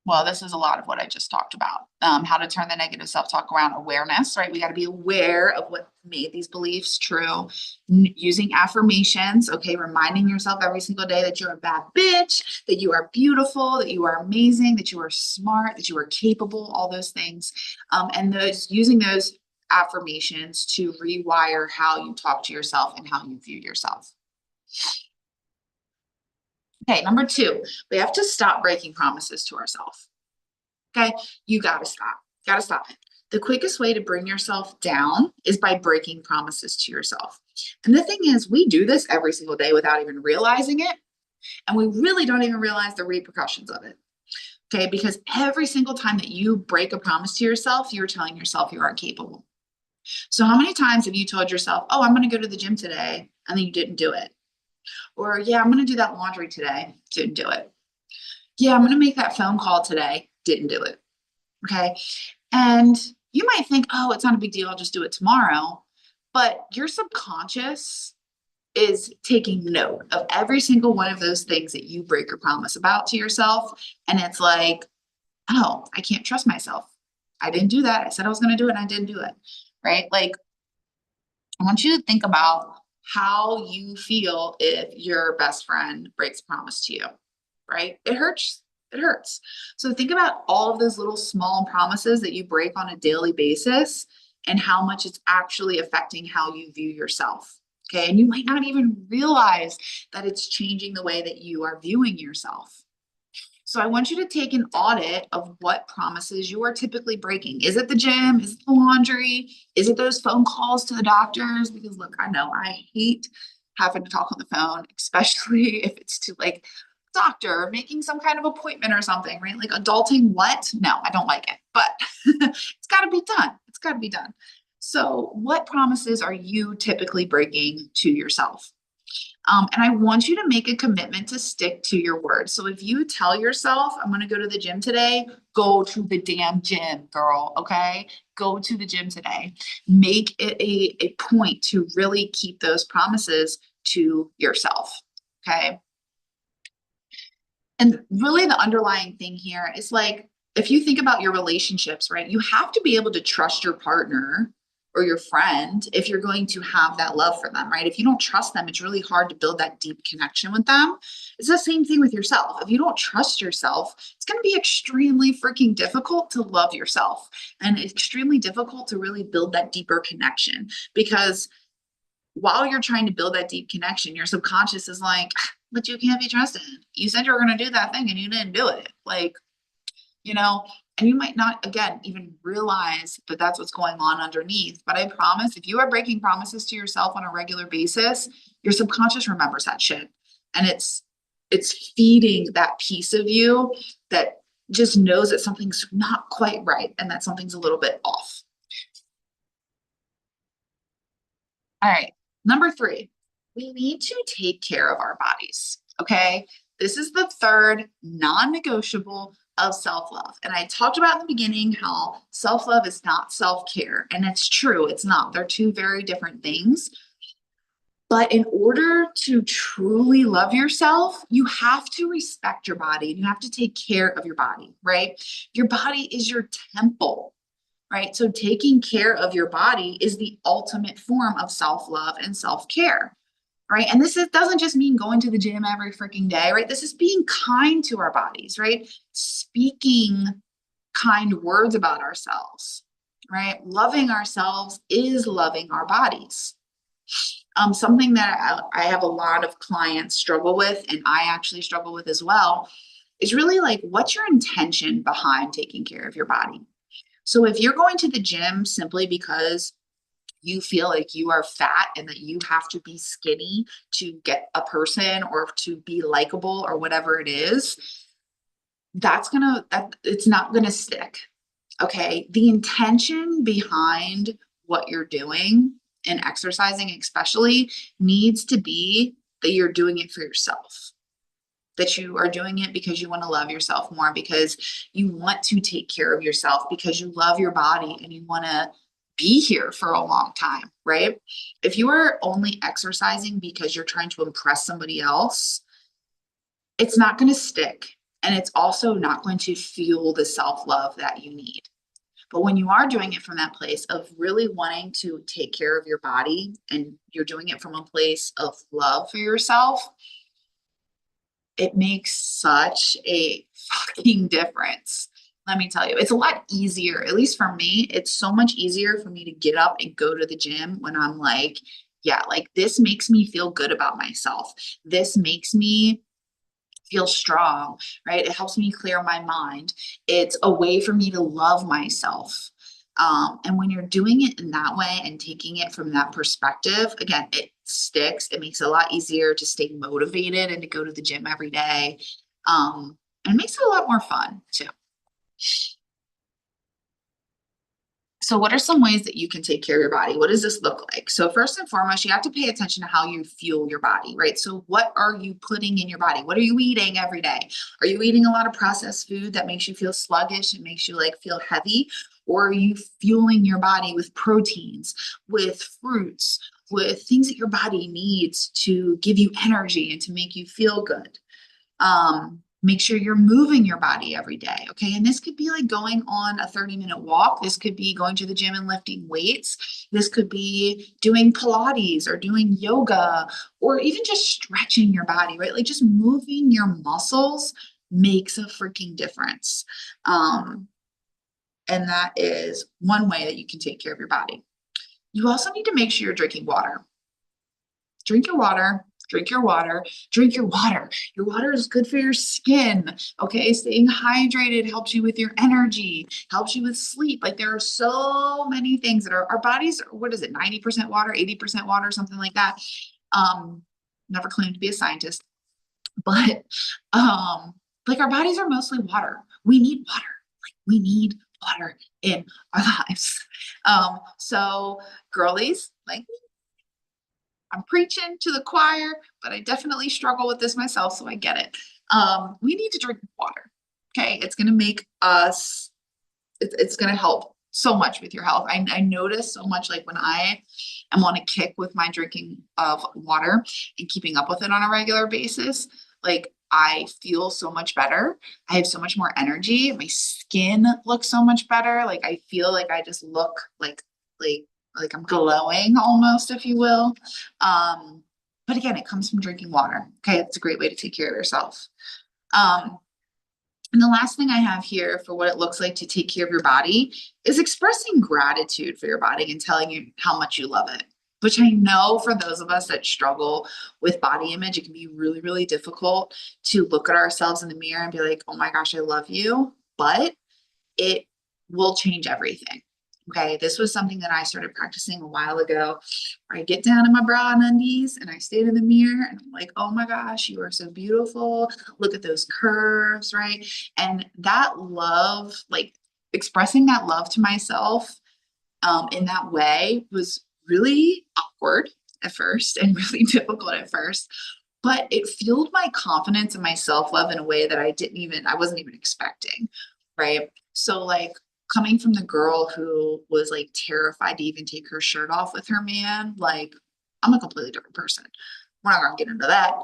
well, this is a lot of what I just talked about. How to turn the negative self-talk around, awareness, right? We got to be aware of what made these beliefs true. Using affirmations, okay, reminding yourself every single day that you're a bad bitch, that you are beautiful, that you are amazing, that you are smart, that you are capable, all those things. And using those affirmations to rewire how you talk to yourself and how you view yourself. Okay, number two, we have to stop breaking promises to ourselves. Okay, you gotta stop. Gotta stop it. The quickest way to bring yourself down is by breaking promises to yourself. And the thing is, we do this every single day without even realizing it. And we really don't even realize the repercussions of it. Okay, because every single time that you break a promise to yourself, you're telling yourself you aren't capable. So, how many times have you told yourself, oh, I'm going to go to the gym today, and then you didn't do it? Or, yeah, I'm going to do that laundry today, didn't do it. Yeah, I'm going to make that phone call today, didn't do it. Okay. And you might think, oh, it's not a big deal. I'll just do it tomorrow. But your subconscious is taking note of every single one of those things that you break your promise about to yourself. And it's like, oh, I can't trust myself. I didn't do that. I said I was going to do it and I didn't do it. Right. Like, I want you to think about how you feel if your best friend breaks a promise to you, right? It hurts. It hurts. So think about all of those little small promises that you break on a daily basis and how much it's actually affecting how you view yourself. Okay. And you might not even realize that it's changing the way that you are viewing yourself. So I want you to take an audit of what promises you are typically breaking. Is it the gym? Is it the laundry? Is it those phone calls to the doctors? Because look, I know I hate having to talk on the phone, especially if it's to like doctor or making some kind of appointment or something, right? Like adulting, what? No, I don't like it, but it's got to be done. It's got to be done. So what promises are you typically breaking to yourself? And I want you to make a commitment to stick to your word. So if you tell yourself, I'm going to go to the gym today, go to the damn gym, girl. Okay. Go to the gym today. Make it a point to really keep those promises to yourself. Okay. And really, the underlying thing here is like, if you think about your relationships, right, you have to be able to trust your partner or your friend if you're going to have that love for them, right? If you don't trust them, it's really hard to build that deep connection with them. It's the same thing with yourself. If you don't trust yourself, it's going to be extremely freaking difficult to love yourself and extremely difficult to really build that deeper connection because while you're trying to build that deep connection, your subconscious is like, but you can't be trusted. You said you were going to do that thing and you didn't do it. Like, you know, and you might not, again, even realize that that's what's going on underneath. But I promise if you are breaking promises to yourself on a regular basis, your subconscious remembers that shit. And it's feeding that piece of you that just knows that something's not quite right and that something's a little bit off. All right. Number three, we need to take care of our bodies. Okay. This is the third non negotiable of self love. And I talked about in the beginning how self love is not self care. And it's true, it's not. They're two very different things. But in order to truly love yourself, you have to respect your body and you have to take care of your body, right? Your body is your temple, right? So taking care of your body is the ultimate form of self-love and self-care, right? And doesn't just mean going to the gym every freaking day, right? This is being kind to our bodies, right? Speaking kind words about ourselves, right? Loving ourselves is loving our bodies. Something that I have a lot of clients struggle with, and I actually struggle with as well, is really like, what's your intention behind taking care of your body? So if you're going to the gym simply because you feel like you are fat and that you have to be skinny to get a person or to be likable or whatever it is, it's not gonna stick. Okay. The intention behind what you're doing and exercising, especially, needs to be that you're doing it for yourself, that you are doing it because you want to love yourself more, because you want to take care of yourself, because you love your body and you want to be here for a long time, right? If you are only exercising because you're trying to impress somebody else, it's not going to stick. And it's also not going to fuel the self-love that you need. But when you are doing it from that place of really wanting to take care of your body and you're doing it from a place of love for yourself, it makes such a fucking difference. Let me tell you, it's a lot easier, at least for me, it's so much easier for me to get up and go to the gym when I'm like, yeah, like this makes me feel good about myself. This makes me feel strong, right? It helps me clear my mind. It's a way for me to love myself. And when you're doing it in that way and taking it from that perspective, again, it sticks. It makes it a lot easier to stay motivated and to go to the gym every day. And it makes it a lot more fun too. So what are some ways that you can take care of your body? What does this look like? So first and foremost, you have to pay attention to how you fuel your body, right? So what are you putting in your body? What are you eating every day? Are you eating a lot of processed food that makes you feel sluggish and makes you like feel heavy? Or are you fueling your body with proteins, with fruits, with things that your body needs to give you energy and to make you feel good? Make sure you're moving your body every day. Okay. And this could be like going on a 30-minute walk. This could be going to the gym and lifting weights. This could be doing Pilates or doing yoga or even just stretching your body, right? Like just moving your muscles makes a freaking difference. And that is one way that you can take care of your body. You also need to make sure you're drinking water. Drink your water, drink your water, drink your water. Your water is good for your skin. Okay. Staying hydrated helps you with your energy, helps you with sleep. Like there are so many things that our bodies, what is it, 90% water, 80% water, something like that. Never claimed to be a scientist, but like our bodies are mostly water. We need water. Like we need water in our lives. So girlies, like I'm preaching to the choir, but I definitely struggle with this myself, so I get it. We need to drink water. Okay, it's going to make us. It's going to help so much with your health. I notice so much like when I am on a kick with my drinking of water and keeping up with it on a regular basis, like I feel so much better. I have so much more energy. My skin looks so much better. Like I feel like I just look like like I'm glowing almost, if you will. But again, it comes from drinking water. Okay, it's a great way to take care of yourself. Um, and the last thing I have here for what it looks like to take care of your body is expressing gratitude for your body and telling you how much you love it. Which I know for those of us that struggle with body image, it can be really, really difficult to look at ourselves in the mirror and be like, oh my gosh, I love you. But it will change everything. Okay, this was something that I started practicing a while ago, where I get down in my bra and undies and I stare in the mirror and I'm like, oh my gosh, you are so beautiful. Look at those curves, right? And that love, like expressing that love to myself in that way was really awkward at first and really difficult at first. But it fueled my confidence and my self-love in a way that I wasn't even expecting, right? So like coming from the girl who was like terrified to even take her shirt off with her man, like I'm a completely different person. We're not gonna get into that.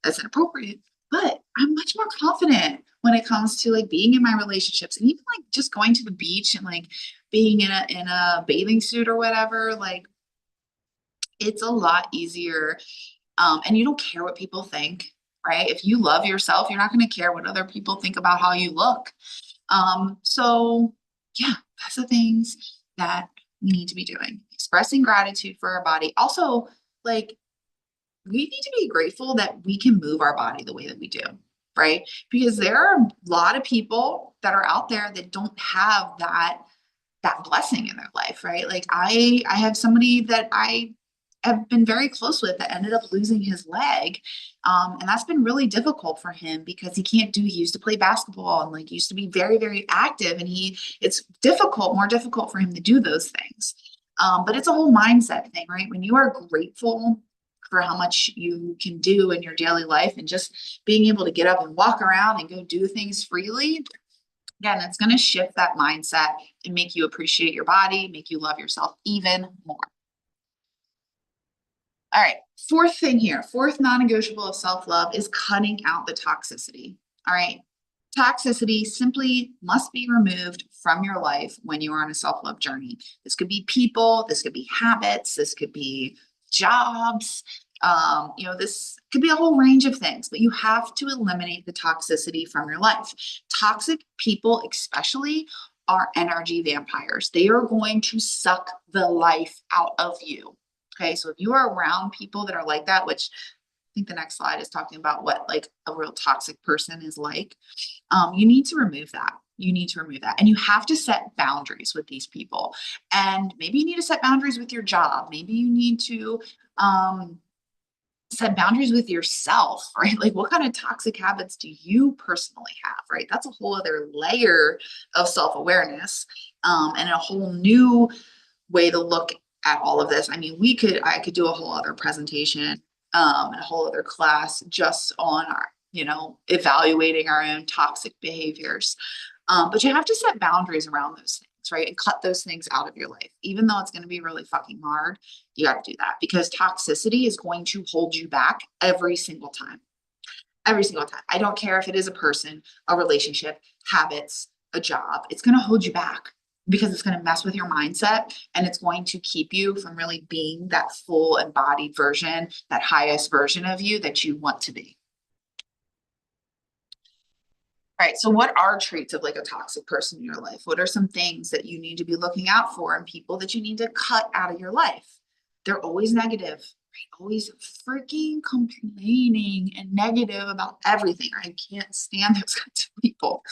That's inappropriate. But I'm much more confident when it comes to like being in my relationships and even like just going to the beach and like being in a bathing suit or whatever. Like it's a lot easier. And you don't care what people think, right? If you love yourself, you're not going to care what other people think about how you look. So yeah, that's the things that we need to be doing. Expressing gratitude for our body. Also, like we need to be grateful that we can move our body the way that we do, right? Because there are a lot of people that are out there that don't have that blessing in their life, right? Like I have somebody that I have been very close with that ended up losing his leg. And that's been really difficult for him because he can't he used to play basketball and like used to be very, very active. And it's more difficult for him to do those things. But it's a whole mindset thing, right? When you are grateful for how much you can do in your daily life and just being able to get up and walk around and go do things freely, again, it's going to shift that mindset and make you appreciate your body, make you love yourself even more. All right. Fourth thing here, fourth non-negotiable of self-love is cutting out the toxicity. All right. Toxicity simply must be removed from your life when you are on a self-love journey. This could be people, this could be habits, this could be jobs. This could be a whole range of things, but you have to eliminate the toxicity from your life. Toxic people, especially, are energy vampires. They are going to suck the life out of you. Okay, so if you are around people that are like that, which I think the next slide is talking about what like a real toxic person is like, you need to remove that. You need to remove that. And you have to set boundaries with these people. And maybe you need to set boundaries with your job. Maybe you need to set boundaries with yourself, right? Like what kind of toxic habits do you personally have, right? That's a whole other layer of self-awareness, and a whole new way to look at all of this. I mean, I could do a whole other presentation, and a whole other class just on our, evaluating our own toxic behaviors. But you have to set boundaries around those things, right? And cut those things out of your life. Even though it's going to be really fucking hard, you got to do that because toxicity is going to hold you back every single time. Every single time. I don't care if it is a person, a relationship, habits, a job. It's going to hold you back because it's going to mess with your mindset and it's going to keep you from really being that full embodied version, that highest version of you that you want to be. All right, so what are traits of like a toxic person in your life? What are some things that you need to be looking out for and people that you need to cut out of your life? They're always negative, right? Always freaking complaining and negative about everything. I can't stand those kinds of people.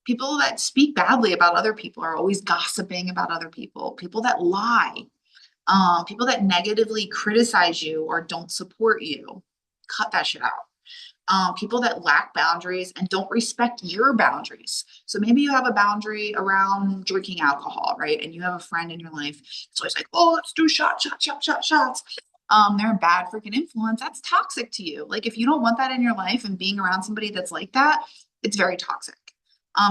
People that speak badly about other people are always gossiping about other people. People that lie, people that negatively criticize you or don't support you. Cut that shit out. People that lack boundaries and don't respect your boundaries. So maybe you have a boundary around drinking alcohol, right? And you have a friend in your life. So it's like, oh, let's do shots. They're a bad freaking influence. That's toxic to you. Like if you don't want that in your life and being around somebody that's like that, it's very toxic.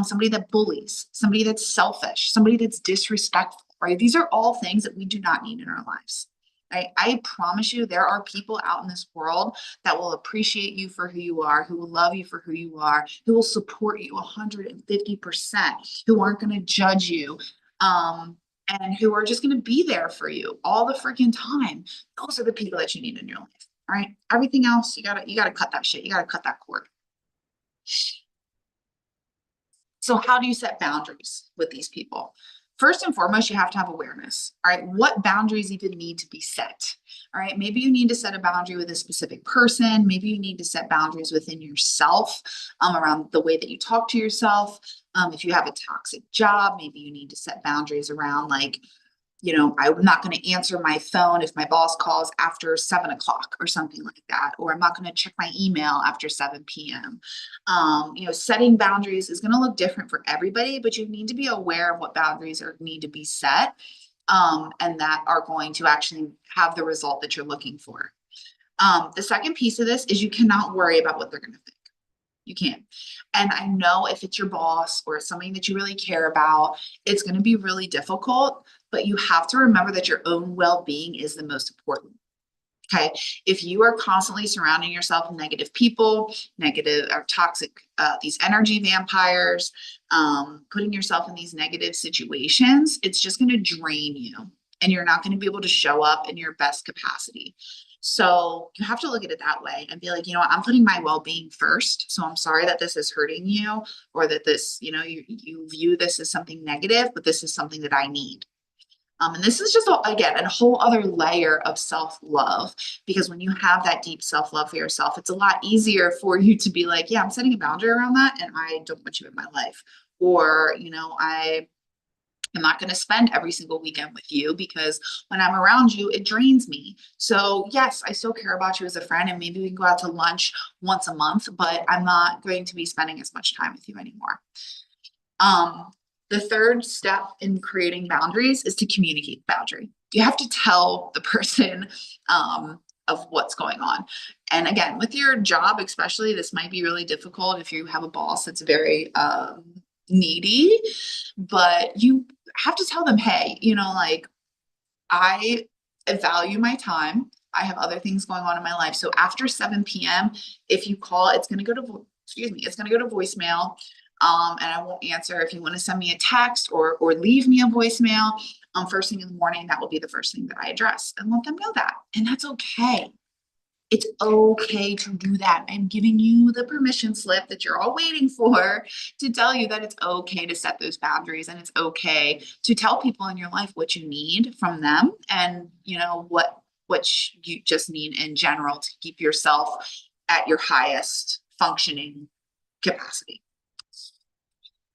Somebody that bullies, somebody that's selfish, somebody that's disrespectful, right? These are all things that we do not need in our lives. I promise you, there are people out in this world that will appreciate you for who you are, who will love you for who you are, who will support you 150%, who aren't going to judge you, and who are just going to be there for you all the freaking time. Those are the people that you need in your life. All right. Everything else, you gotta cut that shit. You gotta cut that cord. So how do you set boundaries with these people? First and foremost, you have to have awareness. All right. What boundaries even need to be set? All right. Maybe you need to set a boundary with a specific person. Maybe you need to set boundaries within yourself, around the way that you talk to yourself. If you have a toxic job, maybe you need to set boundaries around like, I'm not going to answer my phone if my boss calls after 7 o'clock or something like that, or I'm not going to check my email after 7 p.m. Setting boundaries is going to look different for everybody, but you need to be aware of what boundaries need to be set, and that are going to actually have the result that you're looking for. The second piece of this is you cannot worry about what they're going to think. You can't. And I know if it's your boss or something that you really care about, it's going to be really difficult, but you have to remember that your own well-being is the most important. Okay. If you are constantly surrounding yourself with negative people, negative or toxic, these energy vampires, putting yourself in these negative situations, it's just going to drain you and you're not going to be able to show up in your best capacity. So you have to look at it that way and be like, I'm putting my well-being first. So I'm sorry that this is hurting you or that this, you view this as something negative, but this is something that I need. And this is just, again, a whole other layer of self-love, because when you have that deep self-love for yourself, it's a lot easier for you to be like, yeah, I'm setting a boundary around that and I don't want you in my life. Or, I'm not going to spend every single weekend with you because when I'm around you, it drains me. So yes, I still care about you as a friend and maybe we can go out to lunch once a month, but I'm not going to be spending as much time with you anymore. The third step in creating boundaries is to communicate the boundary. You have to tell the person of what's going on. And again, with your job, especially, this might be really difficult if you have a boss that's very needy, but you have to tell them, hey, I I value my time. I have other things going on in my life. So after 7 p.m., if you call, it's going to go to, it's going to go to voicemail. And I won't answer. If you want to send me a text or leave me a voicemail, first thing in the morning, that will be the first thing that I address and let them know that. And that's okay. It's okay to do that. I'm giving you the permission slip that you're all waiting for to tell you that it's okay to set those boundaries, and it's okay to tell people in your life what you need from them, and you know what you just need in general to keep yourself at your highest functioning capacity.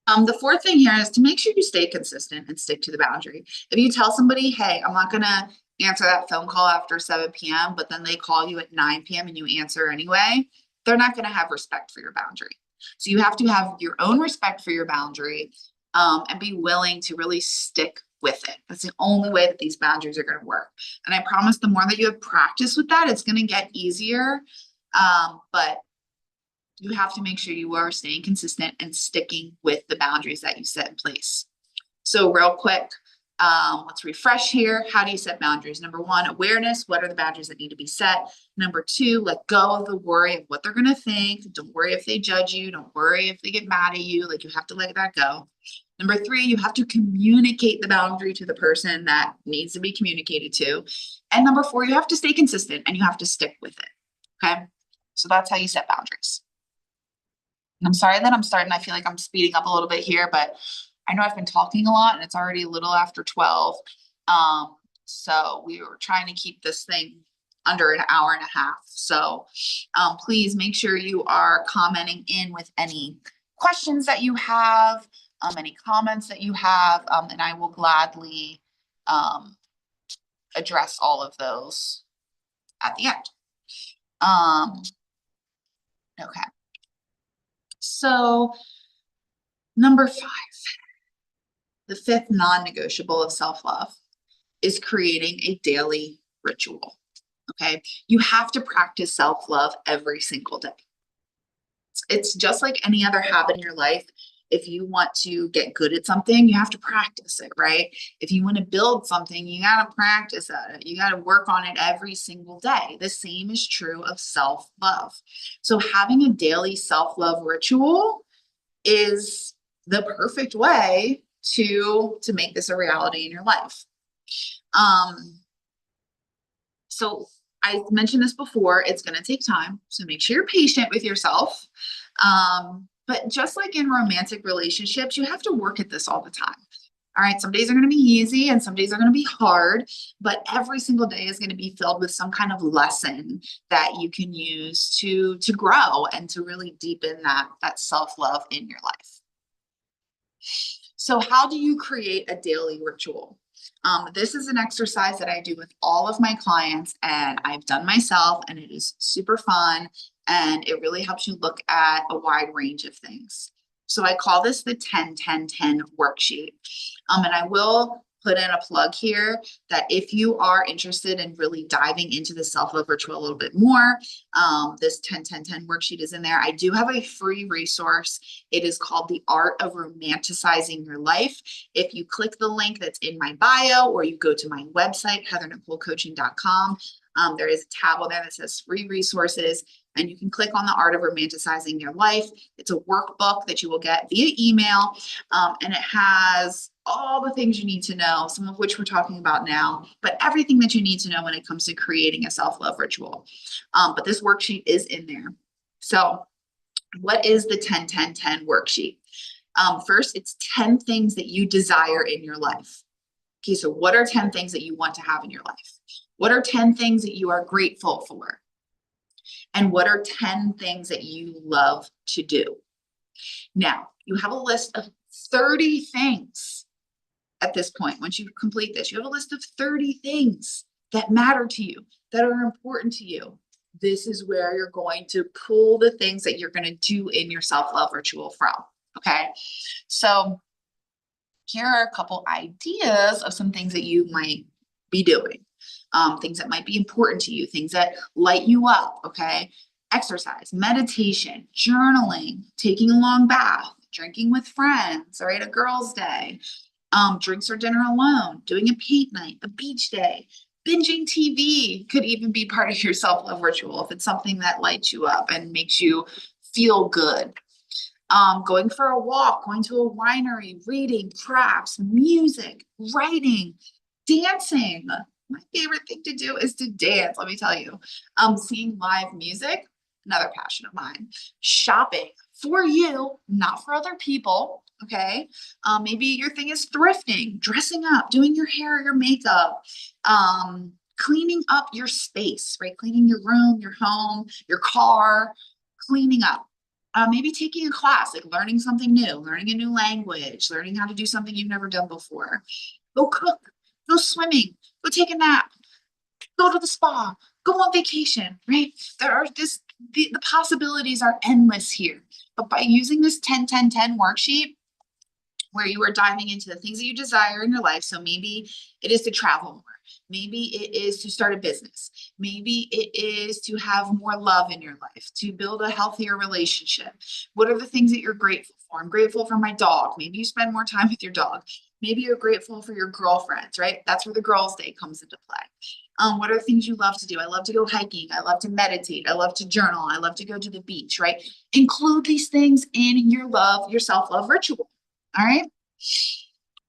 The fourth thing here is to make sure you stay consistent and stick to the boundary. If you tell somebody, hey, I'm not gonna answer that phone call after 7 p.m., but then they call you at 9 p.m. and you answer anyway, they're not gonna have respect for your boundary. So you have to have your own respect for your boundary, and be willing to really stick with it. That's the only way that these boundaries are gonna work. And I promise the more that you have practice with that, it's gonna get easier. But you have to make sure you are staying consistent and sticking with the boundaries that you set in place. So real quick, let's refresh here. How do you set boundaries? Number one, awareness. What are the boundaries that need to be set? Number two, let go of the worry of what they're going to think. Don't worry if they judge you. Don't worry if they get mad at you. Like, you have to let that go. Number three, you have to communicate the boundary to the person that needs to be communicated to. And number four, you have to stay consistent and you have to stick with it. Okay. So that's how you set boundaries. I'm sorry that I feel like I'm speeding up a little bit here, but I know I've been talking a lot and it's already a little after 12. So we were trying to keep this thing under an hour and a half. So please make sure you are commenting in with any questions that you have, any comments that you have, and I will gladly address all of those at the end. Okay. So number 5, the fifth non-negotiable of self-love is creating a daily ritual. Okay. You have to practice self-love every single day. It's just like any other habit in your life. If you want to get good at something, you have to practice it, right? If you want to build something, you got to practice at it. You got to work on it every single day. The same is true of self-love. So having a daily self-love ritual is the perfect way to make this a reality in your life. So I mentioned this before, it's going to take time. So make sure you're patient with yourself. But just like in romantic relationships, you have to work at this all the time. All right, some days are going to be easy and some days are going to be hard, but every single day is going to be filled with some kind of lesson that you can use to grow and to really deepen that self-love in your life. So how do you create a daily ritual? This is an exercise that I do with all of my clients and I've done myself, and it is super fun and it really helps you look at a wide range of things. So I call this the 10-10-10 worksheet. And I will put in a plug here that if you are interested in really diving into the self-love ritual a little bit more, this 10-10-10 worksheet is in there. I do have a free resource. It is called The Art of Romanticizing Your Life. If you click the link that's in my bio or you go to my website, heathernicolecoaching.com, there is a tab on there that says free resources, and you can click on The Art of Romanticizing Your Life. It's a workbook that you will get via email, and it has all the things you need to know, some of which we're talking about now, but everything that you need to know when it comes to creating a self-love ritual. But this worksheet is in there. So what is the 10-10-10 worksheet? First, it's 10 things that you desire in your life. Okay, so what are 10 things that you want to have in your life? What are 10 things that you are grateful for? And what are 10 things that you love to do? Now, you have a list of 30 things at this point. Once you complete this, you have a list of 30 things that matter to you, that are important to you. This is where you're going to pull the things that you're going to do in your self-love ritual from. Okay. So here are a couple ideas of some things that you might be doing. Things that might be important to you, things that light you up. Okay. Exercise, meditation, journaling, taking a long bath, drinking with friends, all right, a girl's day, drinks or dinner alone, doing a paint night, a beach day, Binging TV could even be part of your self-love ritual if it's something that lights you up and makes you feel good. Going for a walk, going to a winery, reading, crafts, music, writing, dancing. My favorite thing to do is to dance, let me tell you. Seeing live music, another passion of mine. Shopping for you, not for other people. Okay. Maybe your thing is thrifting, dressing up, doing your hair, your makeup, cleaning up your space, right? Cleaning your room, your home, your car, cleaning up. Maybe taking a class, like learning something new, learning a new language, learning how to do something you've never done before. Go cook, go swimming, go take a nap, go to the spa, go on vacation, right? There are just the possibilities are endless here. But by using this 10-10-10 worksheet, where you are diving into the things that you desire in your life. So maybe it is to travel more. Maybe it is to start a business. Maybe it is to have more love in your life, to build a healthier relationship. What are the things that you're grateful for? I'm grateful for my dog. Maybe you spend more time with your dog. Maybe you're grateful for your girlfriends, right? That's where the girls' day comes into play. What are things you love to do? I love to go hiking. I love to meditate. I love to journal. I love to go to the beach, right? Include these things in your self-love ritual. All right.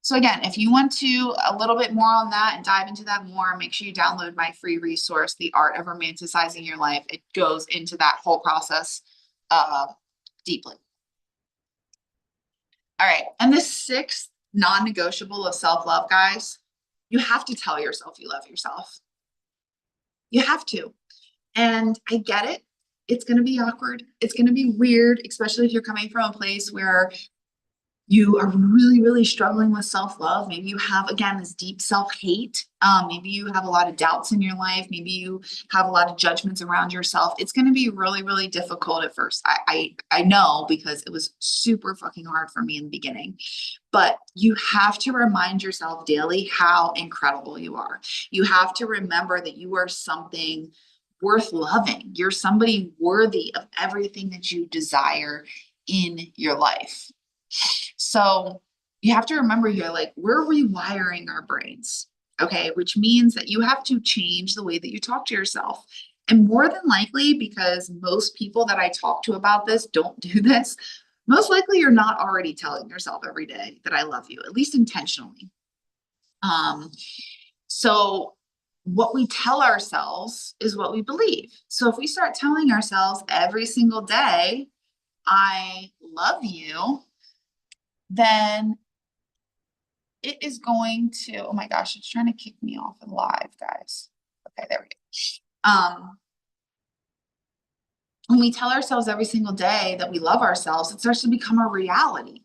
So again, if you want to a little bit more on that and dive into that more, make sure you download my free resource, The Art of Romanticizing Your Life. It goes into that whole process deeply. All right. And the sixth non-negotiable of self-love, guys, you have to tell yourself you love yourself. You have to. And I get it. It's going to be awkward. It's going to be weird, especially if you're coming from a place where you are really, really struggling with self-love. Maybe you have, again, this deep self-hate. Maybe you have a lot of doubts in your life. Maybe you have a lot of judgments around yourself. It's going to be really, really difficult at first. I know, because it was super fucking hard for me in the beginning. But you have to remind yourself daily how incredible you are. You have to remember that you are something worth loving. You're somebody worthy of everything that you desire in your life. So you have to remember here, like, we're rewiring our brains, okay? Which means that you have to change the way that you talk to yourself. And more than likely, because most people that I talk to about this don't do this, most likely you're not already telling yourself every day that I love you, at least intentionally. So what we tell ourselves is what we believe. So if we start telling ourselves every single day, I love you, then it is going to, oh my gosh, it's trying to kick me off of live, guys. Okay, there we go. When we tell ourselves every single day that we love ourselves, it starts to become a reality,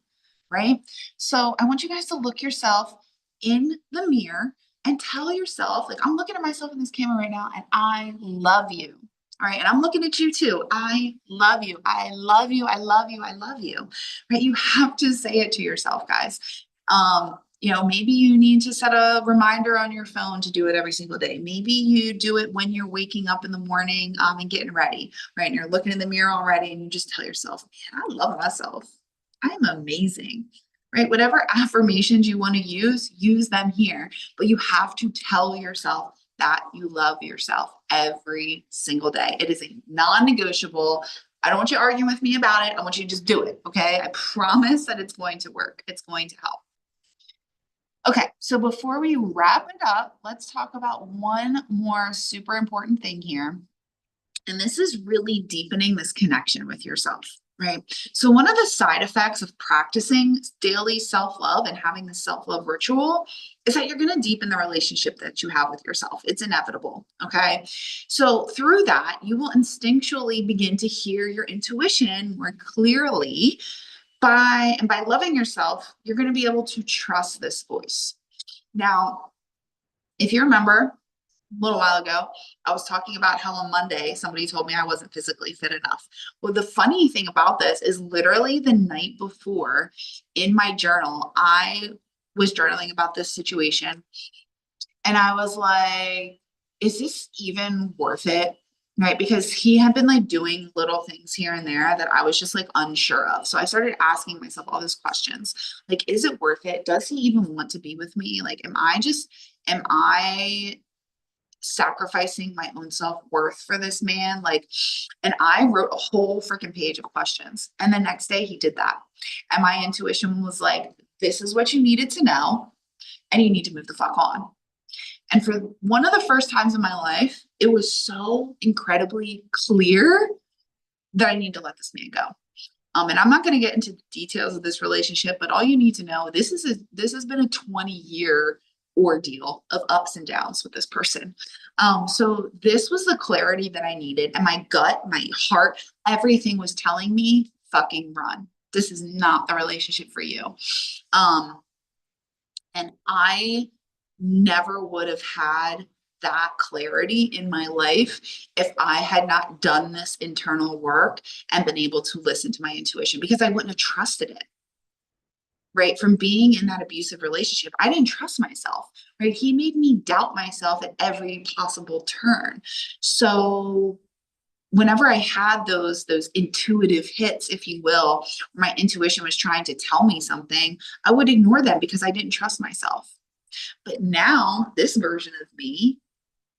right? So I want you guys to look yourself in the mirror and tell yourself, like, I'm looking at myself in this camera right now and I love you. All right. And I'm looking at you too. I love you. I love you. I love you. I love you. Right. You have to say it to yourself, guys. Maybe you need to set a reminder on your phone to do it every single day. Maybe you do it when you're waking up in the morning and getting ready, right? And you're looking in the mirror already and you just tell yourself, man, I love myself. I'm amazing, right? Whatever affirmations you want to use them here, but you have to tell yourself that you love yourself every single day. It is a non-negotiable. I don't want you arguing with me about it. I want you to just do it. Okay. I promise that it's going to work. It's going to help. Okay, so before we wrap it up, let's talk about one more super important thing here. And this is really deepening this connection with yourself, right? So one of the side effects of practicing daily self-love and having the self-love ritual is that you're going to deepen the relationship that you have with yourself. It's inevitable, okay? So through that, you will instinctually begin to hear your intuition more clearly. By loving yourself, you're going to be able to trust this voice. Now, if you remember a little while ago, I was talking about how on Monday, somebody told me I wasn't physically fit enough. Well, the funny thing about this is literally the night before in my journal, I was journaling about this situation. And I was like, is this even worth it? Right. Because he had been like doing little things here and there that I was just like unsure of. So I started asking myself all these questions. Like, is it worth it? Does he even want to be with me? Like, am I sacrificing my own self-worth for this man. Like, and I wrote a whole freaking page of questions. And the next day he did that. And my intuition was like, this is what you needed to know, and you need to move the fuck on. And for one of the first times in my life, it was so incredibly clear that I need to let this man go. And I'm not going to get into the details of this relationship, but all you need to know, this has been a 20-year ordeal of ups and downs with this person. So this was the clarity that I needed, and my gut, my heart, everything was telling me, fucking run. This is not the relationship for you. And I never would have had that clarity in my life if I had not done this internal work and been able to listen to my intuition, because I wouldn't have trusted it. Right? From being in that abusive relationship, I didn't trust myself, right? He made me doubt myself at every possible turn. So whenever I had those intuitive hits, if you will, my intuition was trying to tell me something, I would ignore them because I didn't trust myself. But now, this version of me,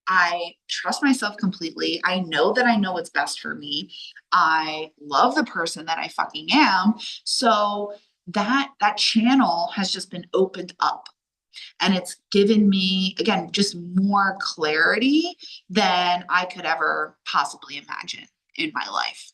I trust myself completely. I know that I know what's best for me. I love the person that I fucking am. So that channel has just been opened up, and it's given me, again, just more clarity than I could ever possibly imagine in my life.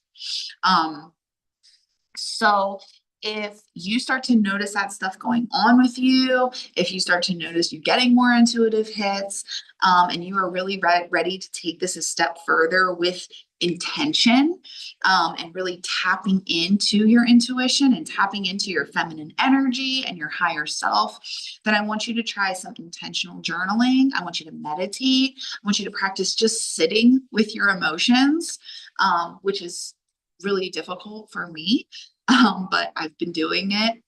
So if you start to notice that stuff going on with you, if you start to notice you getting more intuitive hits, and you are really ready to take this a step further with intention, and really tapping into your intuition and tapping into your feminine energy and your higher self, then I want you to try some intentional journaling. I want you to meditate. I want you to practice just sitting with your emotions, which is really difficult for me. But I've been doing it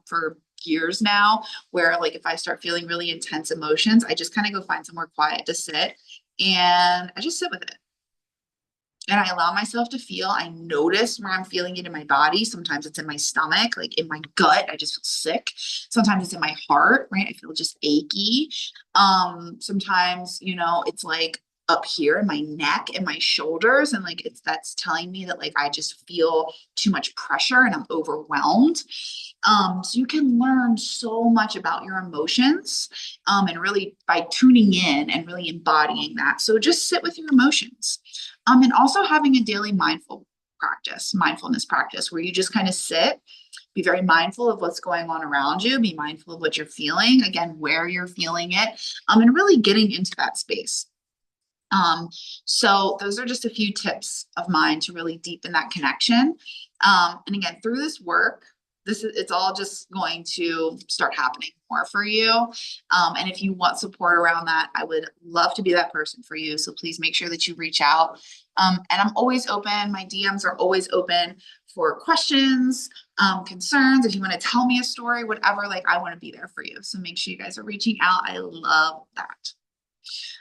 for years now, where like if I start feeling really intense emotions, I just kind of go find somewhere quiet to sit, and I just sit with it. And I allow myself to feel. I notice where I'm feeling it in my body. Sometimes it's in my stomach, like in my gut, I just feel sick. Sometimes it's in my heart, right? I feel just achy. Sometimes, it's like up here in my neck and my shoulders, and like that's telling me that like I just feel too much pressure and I'm overwhelmed. So you can learn so much about your emotions, and really by tuning in and really embodying that. So just sit with your emotions, and also having a daily mindfulness practice, where you just kind of sit. Be very mindful of what's going on around you. Be mindful of what you're feeling, again, where you're feeling it, and really getting into that space. So those are just a few tips of mine to really deepen that connection. And again, through this work, it's all just going to start happening more for you. And if you want support around that, I would love to be that person for you. So please make sure that you reach out. And I'm always open. My DMs are always open for questions, concerns. If you want to tell me a story, whatever, like I want to be there for you. So make sure you guys are reaching out. I love that.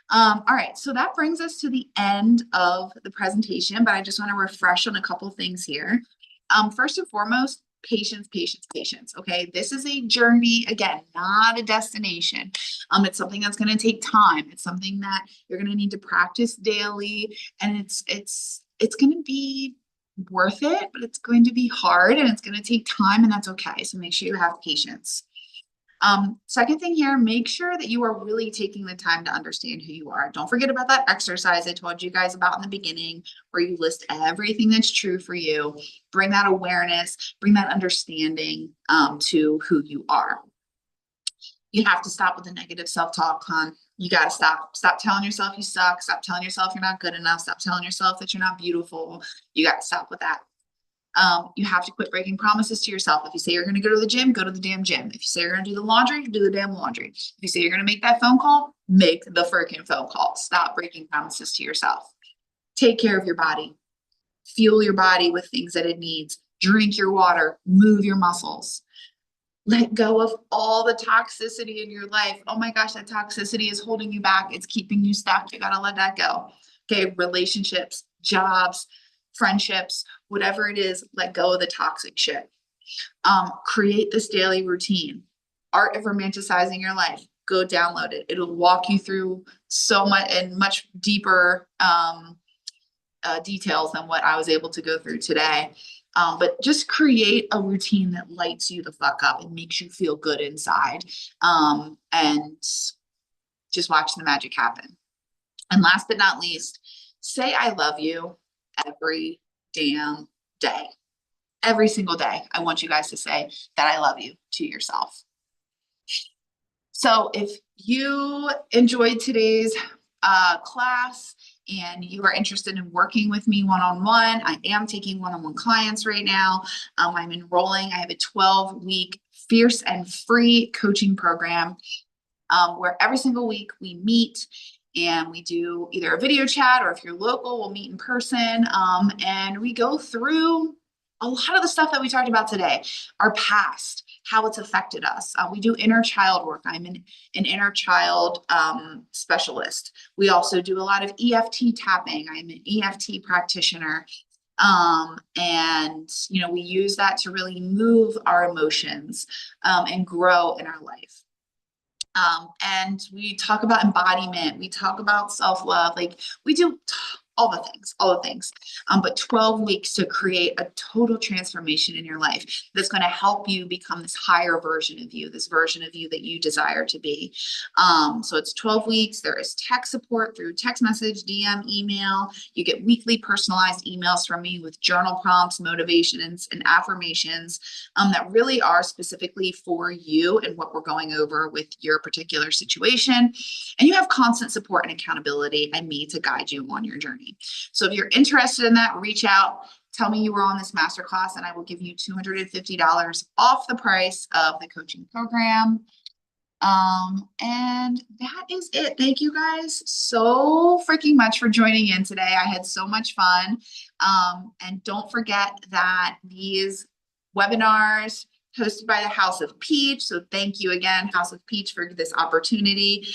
All right, so that brings us to the end of the presentation, but I just want to refresh on a couple things here. First and foremost, patience, patience, patience. Okay, this is a journey, again, not a destination. It's something that's going to take time. It's something that you're going to need to practice daily, and it's going to be worth it, but it's going to be hard and it's going to take time, and that's okay. So make sure you have patience. Second thing here, make sure that you are really taking the time to understand who you are. Don't forget about that exercise I told you guys about in the beginning, where you list everything that's true for you. Bring that awareness, bring that understanding to who you are. You have to stop with the negative self-talk, hon. You got to stop. Stop telling yourself you suck. Stop telling yourself you're not good enough. Stop telling yourself that you're not beautiful. You got to stop with that. You have to quit breaking promises to yourself. If you say you're going to go to the gym, go to the damn gym. If you say you're going to do the laundry, do the damn laundry. If you say you're going to make that phone call, make the freaking phone call. Stop breaking promises to yourself. Take care of your body. Fuel your body with things that it needs. Drink your water. Move your muscles. Let go of all the toxicity in your life. Oh my gosh, that toxicity is holding you back. It's keeping you stuck. You got to let that go. Okay, relationships, jobs, friendships, whatever it is, let go of the toxic shit. Create this daily routine. Art of romanticizing your life. go download it. It'll walk you through so much and much deeper details than what I was able to go through today. But just create a routine that lights you the fuck up and makes you feel good inside. And just watch the magic happen. And last but not least, say I love you every damn day. Every single day. I want you guys to say that I love you to yourself. So if you enjoyed today's class and you are interested in working with me one-on-one, I am taking one-on-one clients right now. I'm enrolling. I have a 12-week fierce and free coaching program where every single week we meet and we do either a video chat, or if you're local, we'll meet in person. And we go through a lot of the stuff that we talked about today, our past, how it's affected us. We do inner child work. I'm an inner child specialist. We also do a lot of EFT tapping. I'm an EFT practitioner. And, you know, we use that to really move our emotions and grow in our life. And we talk about embodiment. We talk about self-love. Like we do all the things, but 12 weeks to create a total transformation in your life that's going to help you become this higher version of you, this version of you that you desire to be. So it's 12 weeks. There is tech support through text message, DM, email. You get weekly personalized emails from me with journal prompts, motivations, and affirmations that really are specifically for you and what we're going over with your particular situation. And you have constant support and accountability and me to guide you on your journey. So if you're interested in that, reach out, tell me you were on this masterclass, and I will give you $250 off the price of the coaching program. And that is it. Thank you guys so freaking much for joining in today. I had so much fun. And don't forget that these webinars hosted by the House of Peach. So thank you again, House of Peach, for this opportunity.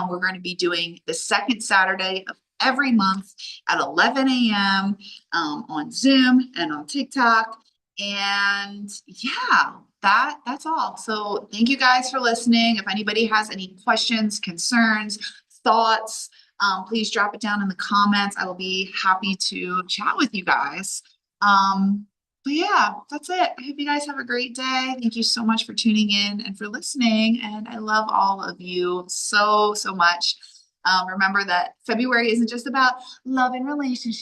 We're going to be doing the second Saturday of every month at 11 a.m. On Zoom and on TikTok. And yeah, that's all. So thank you guys for listening. If anybody has any questions, concerns, thoughts, please drop it down in the comments. I will be happy to chat with you guys. But yeah, that's it. I hope you guys have a great day. Thank you so much for tuning in and for listening. And I love all of you so, so much. Remember that February isn't just about love and relationships.